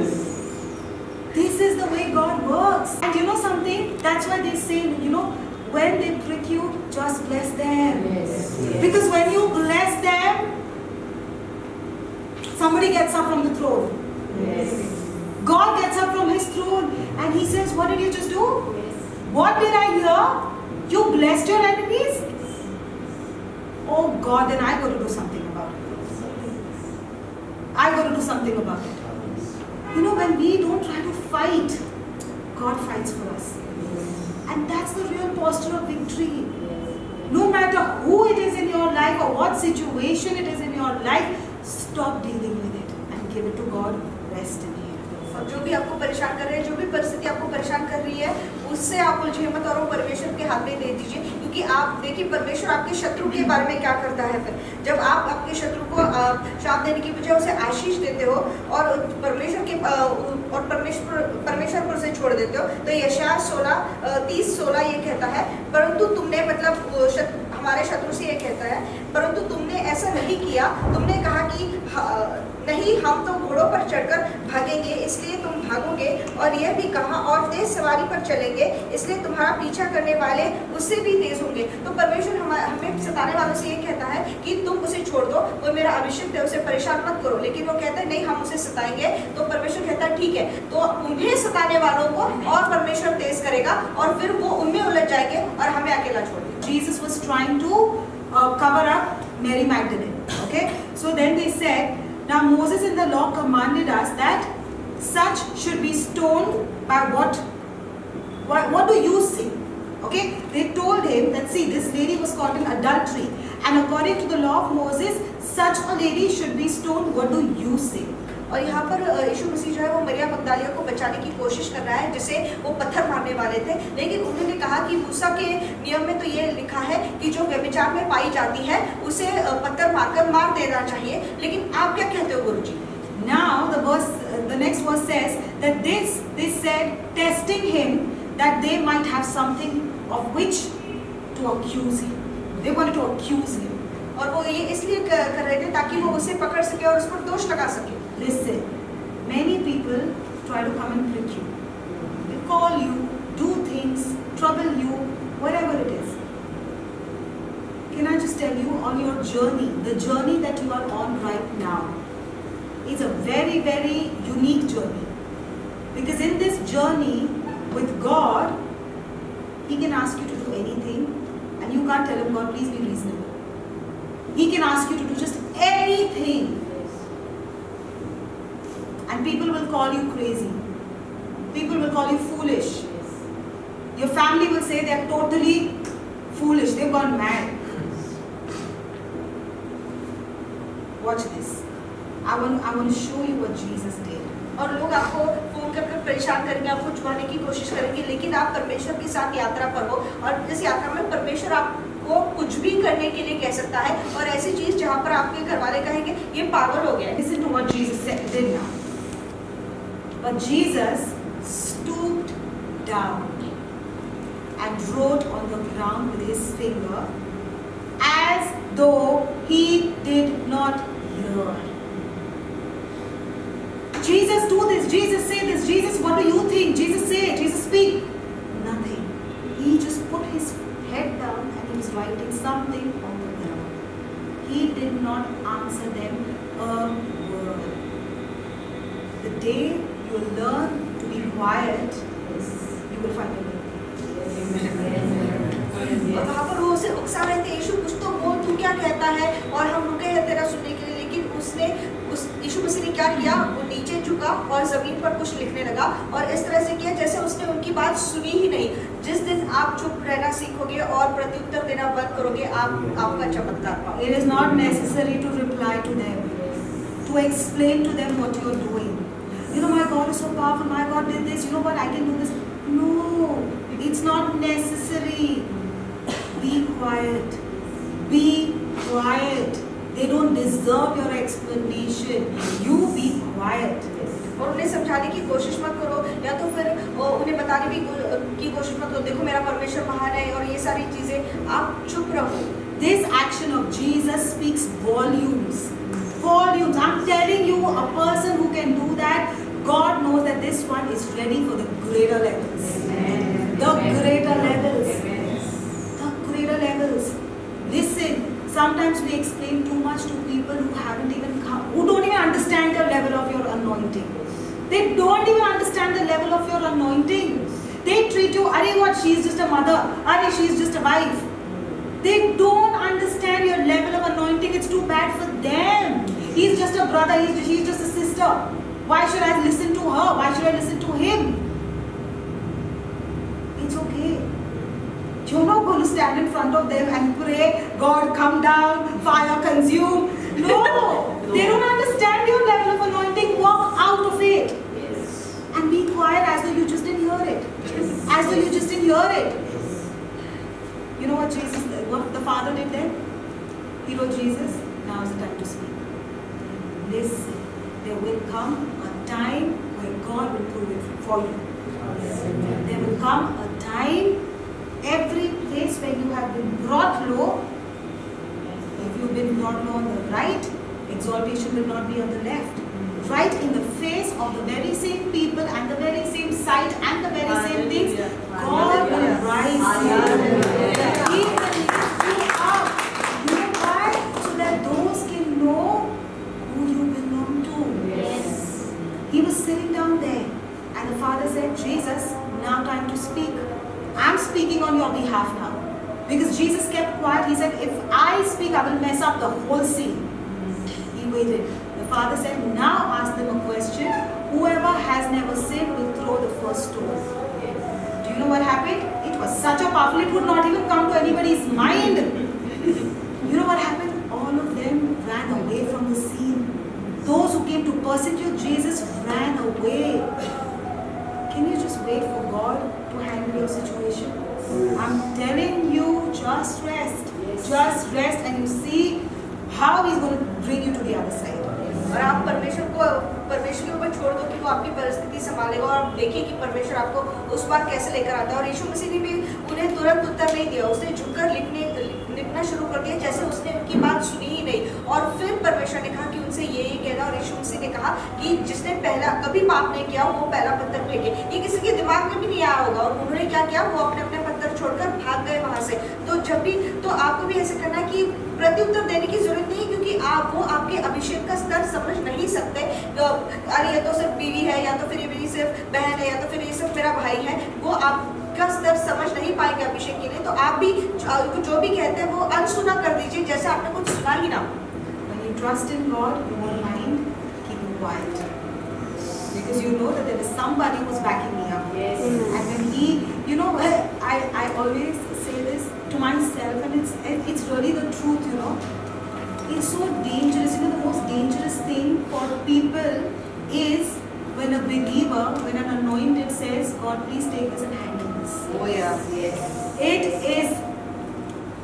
S3: This is the way God works. And you know something? That's why they say, when they prick you, just bless them.
S2: Yes.
S3: Because when you bless them, somebody gets up from the throne.
S2: Yes.
S3: God gets up from his throne and he says, what did you just do? What did I hear? You blessed your enemies? Oh God, then I got to do something about it. I got to do something about it. When we don't try to fight, God fights for us. And that's the real posture of victory. No matter who it is in your life or what situation it is in your life, stop dealing with it and give it to God. Rest in Him.
S4: और जो भी आपको परेशान कर रहे हैं, जो भी परिस्थिति आपको परेशान कर रही है, उससे आप उलझे मत और वो परमेश्वर के हाथ में दे दीजिए, क्योंकि आप देखिए परमेश्वर आपके शत्रु के बारे में क्या करता है। फिर जब आप अपने शत्रु को श्राप देने की बजाय उसे आशीष देते हो और परमेश्वर पर उसे छोड़ देते हो, तो यशायाह 30:16 ये कहता है, परंतु तुमने मतलब हमारे शत्रु से ये कहता है, परंतु तुमने ऐसा नहीं किया, तुमने कहा कि नहीं, हम तो घोड़ों पर चढ़कर भागेंगे, इसलिए तुम भागोगे, और यह भी कहा और तेज सवारी पर चलेंगे, इसलिए तुम्हारा पीछा करने वाले उससे भी तेज होंगे। तो परमेश्वर हमें सताने वालों से ये कहता है कि तुम उसे छोड़ दो, वो मेरा अभिषिक्त है, उसे परेशान मत करो, लेकिन वो कहता है नहीं, हम उसे सताएंगे। तो परमेश्वर कहता है ठीक है, तो उन्हें सताने वालों को और परमेश्वर तेज करेगा और फिर वो उनमें उलझ जाएंगे और हमें अकेला छोड़ देंगे।
S3: Jesus was trying to cover up Mary Magdalene. Okay, so then they said, now Moses in the law commanded us that such should be stoned by what do you say? Okay, they told him that see, this lady was caught in adultery, and according to the law of Moses, such a lady should be stoned. What do you say?
S4: और यहाँ पर यीशु मसीह जो है वो Maryam Magdalia को बचाने की कोशिश कर रहा है, जिसे वो पत्थर मारने वाले थे, लेकिन उन्होंने कहा कि मूसा के नियम में तो ये लिखा है कि जो व्यभिचार में पाई जाती है उसे पत्थर मारकर मार देना चाहिए, लेकिन आप क्या कहते हो गुरुजी?
S3: Now the next verse says that they said, testing him that they might have something of which to accuse him. They wanted to accuse him.
S4: और वो ये इसलिए कर रहे थे ताकि वो उसे पकड़ सके और उस पर दोष लगा सके।
S3: Listen, many people try to come and prick you. They call you, do things, trouble you, whatever it is. Can I just tell you, on your journey, the journey that you are on right now is a very, very unique journey. Because in this journey with God, He can ask you to do anything, and you can't tell Him, God, please be reasonable. He can ask you to do just anything. And people will call you crazy. People will call you foolish. Your family will say they are totally foolish. They've gone mad. Watch this. I want to show you what Jesus did.
S4: और लोग आपको phone कर परेशान करेंगे, आपको छुपाने की कोशिश करेंगे, लेकिन आप परमेश्वर के साथ यात्रा पर हो, और इस यात्रा में परमेश्वर आपको कुछ भी करने के लिए कह सकता है, और ऐसी चीज जहाँ पर आपके घर वाले कहेंगे ये पागल हो गया है।
S3: Listen to what Jesus did now. But Jesus stooped down and wrote on the ground with his finger, as though he did not hear. Jesus, do this. Jesus, say this. Jesus, what do you think? Jesus, say it. Jesus, speak. Nothing. He just put his head down and he was writing something on the ground. He did not answer them a word. The day you learn to be quiet, you will find a way.
S4: और वहाँ पर वो उसे उकसा रहे थे, यीशु कुछ तो बोल, तू क्या कहता है, और हम रुके हैं तेरा सुनने के लिए, लेकिन यीशु मसीह ने क्या किया, वो नीचे झुका और जमीन पर कुछ लिखने लगा, और इस तरह से किया जैसे उसने उनकी बात सुनी ही नहीं। जिस दिन आप चुप रहना सीखोगे और प्रत्युत्तर देना बंद करोगे, आपका चमत्कार पाओगे।
S3: It is not necessary to reply to them, to explain to them what you are doing. You know, my God is so powerful, my God did this, you know what, I can do this. No, it's not necessary. Be quiet. Be quiet. They don't deserve your explanation. You be quiet.
S4: और उन्हें समझाने की कोशिश मत करो, या तो फिर उन्हें बताने की कोशिश मत करो, देखो मेरा परमेश्वर महान है और ये सारी चीजें, आप चुप रहो।
S3: This action of Jesus speaks volumes. Volumes. I'm telling you, a person who can do that, God knows that this one is ready for the greater levels. The greater levels. The greater levels. Listen, sometimes we explain too much to people who haven't even come, who don't even understand the level of your anointing. They don't even understand the level of your anointing. They treat you, Arey what, she's just a mother, Arey she's just a wife. They don't understand your level of anointing. It's too bad for them. He's just a brother, she's just a sister. Why should I listen to her? Why should I listen to him? It's okay. You're not going to stand in front of them and pray, God come down, fire consume. No, they don't understand your level of anointing. Walk out of it. And be quiet as though you just didn't hear it. as though you just didn't hear it. You know what the Father did then? He wrote, Jesus, now is the time to speak. Listen, there will come a time where God will prove it for you. There will come a time, every place where you have been brought low, if you've been brought low on the right, exaltation will not be on the left. Right in the face of the very same people and the very same sight and the very same things, God will rise you. He will lift you up. You know why? So that those can know who you belong to.
S2: Yes.
S3: He was sitting down there and the Father said, Jesus, now time to speak. I'm speaking on your behalf now. Because Jesus kept quiet. He said, if I speak, I will mess up the whole scene. He waited. The Father said, now ask them a question. Whoever has never sinned will throw the first stone. Do you know what happened? It was such a powerful, it would not even come to anybody's mind. You know what happened? All of them ran away from the scene. Those who came to persecute Jesus ran away. Can you just wait for God to handle your situation? I'm telling you, just rest. Just rest and you see how He's going to bring you to the other side.
S4: और आप परमेश्वर के ऊपर छोड़ दो कि वो आपकी परिस्थिति संभालेगा और आप देखिए कि परमेश्वर आपको उस पार कैसे लेकर आता है। और यीशु मसीह ने भी उन्हें तुरंत उत्तर नहीं दिया, उसने झुककर लिखना शुरू कर दिया जैसे उसने उनकी बात सुनी ही नहीं। और फिर परमेश्वर ने कहा कि उनसे ये कहना, और यीशु मसीह ने कहा कि जिसने पहला कभी पाप नहीं किया वो पहला पत्थर फेंके। ये किसी के दिमाग में भी नहीं आया होगा और उन्होंने क्या किया, वो अपने अपने पत्थर छोड़कर भाग गए वहां से। तो जब भी तो आपको भी ऐसे करना है कि प्रत्युत्तर देने की जरूरत नहीं, क्योंकि वो आपके अभिषेक का स्तर समझ नहीं सकते। अरे ये तो सिर्फ बीवी है, या तो फिर ये मेरी सिर्फ बहन है, या तो फिर ये सिर्फ मेरा भाई है, वो आपका स्तर समझ नहीं पाएंगे अभिषेक के लिए। तो आप भी जो भी कहते हैं वो अनसुना कर दीजिए, जैसे आपने कुछ सुना ही ना।
S3: When you trust in God, you won't mind keeping quiet. Because you know that there is somebody who's backing me up.
S2: Yes.
S3: And when you know, I always say this to myself, and it's really the truth, you know. It's so dangerous. You know, the most dangerous thing for people is when a believer, when an anointed says, God, please take this and handle this.
S2: Oh yes. Yes.
S3: It is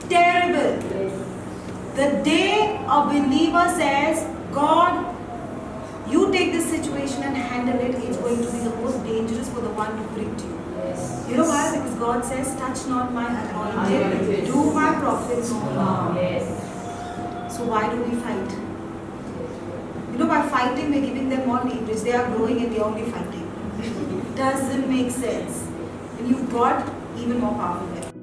S3: terrible.
S2: Yes.
S3: The day a believer says, God, you take this situation and handle it, it's going to be the most dangerous for the one to prick you.
S2: Yes.
S3: You know why? Because God says, touch not my anointed, do my prophets no harm.
S2: Yes.
S3: So why do we fight? You know, by fighting, we're giving them more leverage. They are growing and they're only fighting. Doesn't make sense. And you've got even more powerful weapons.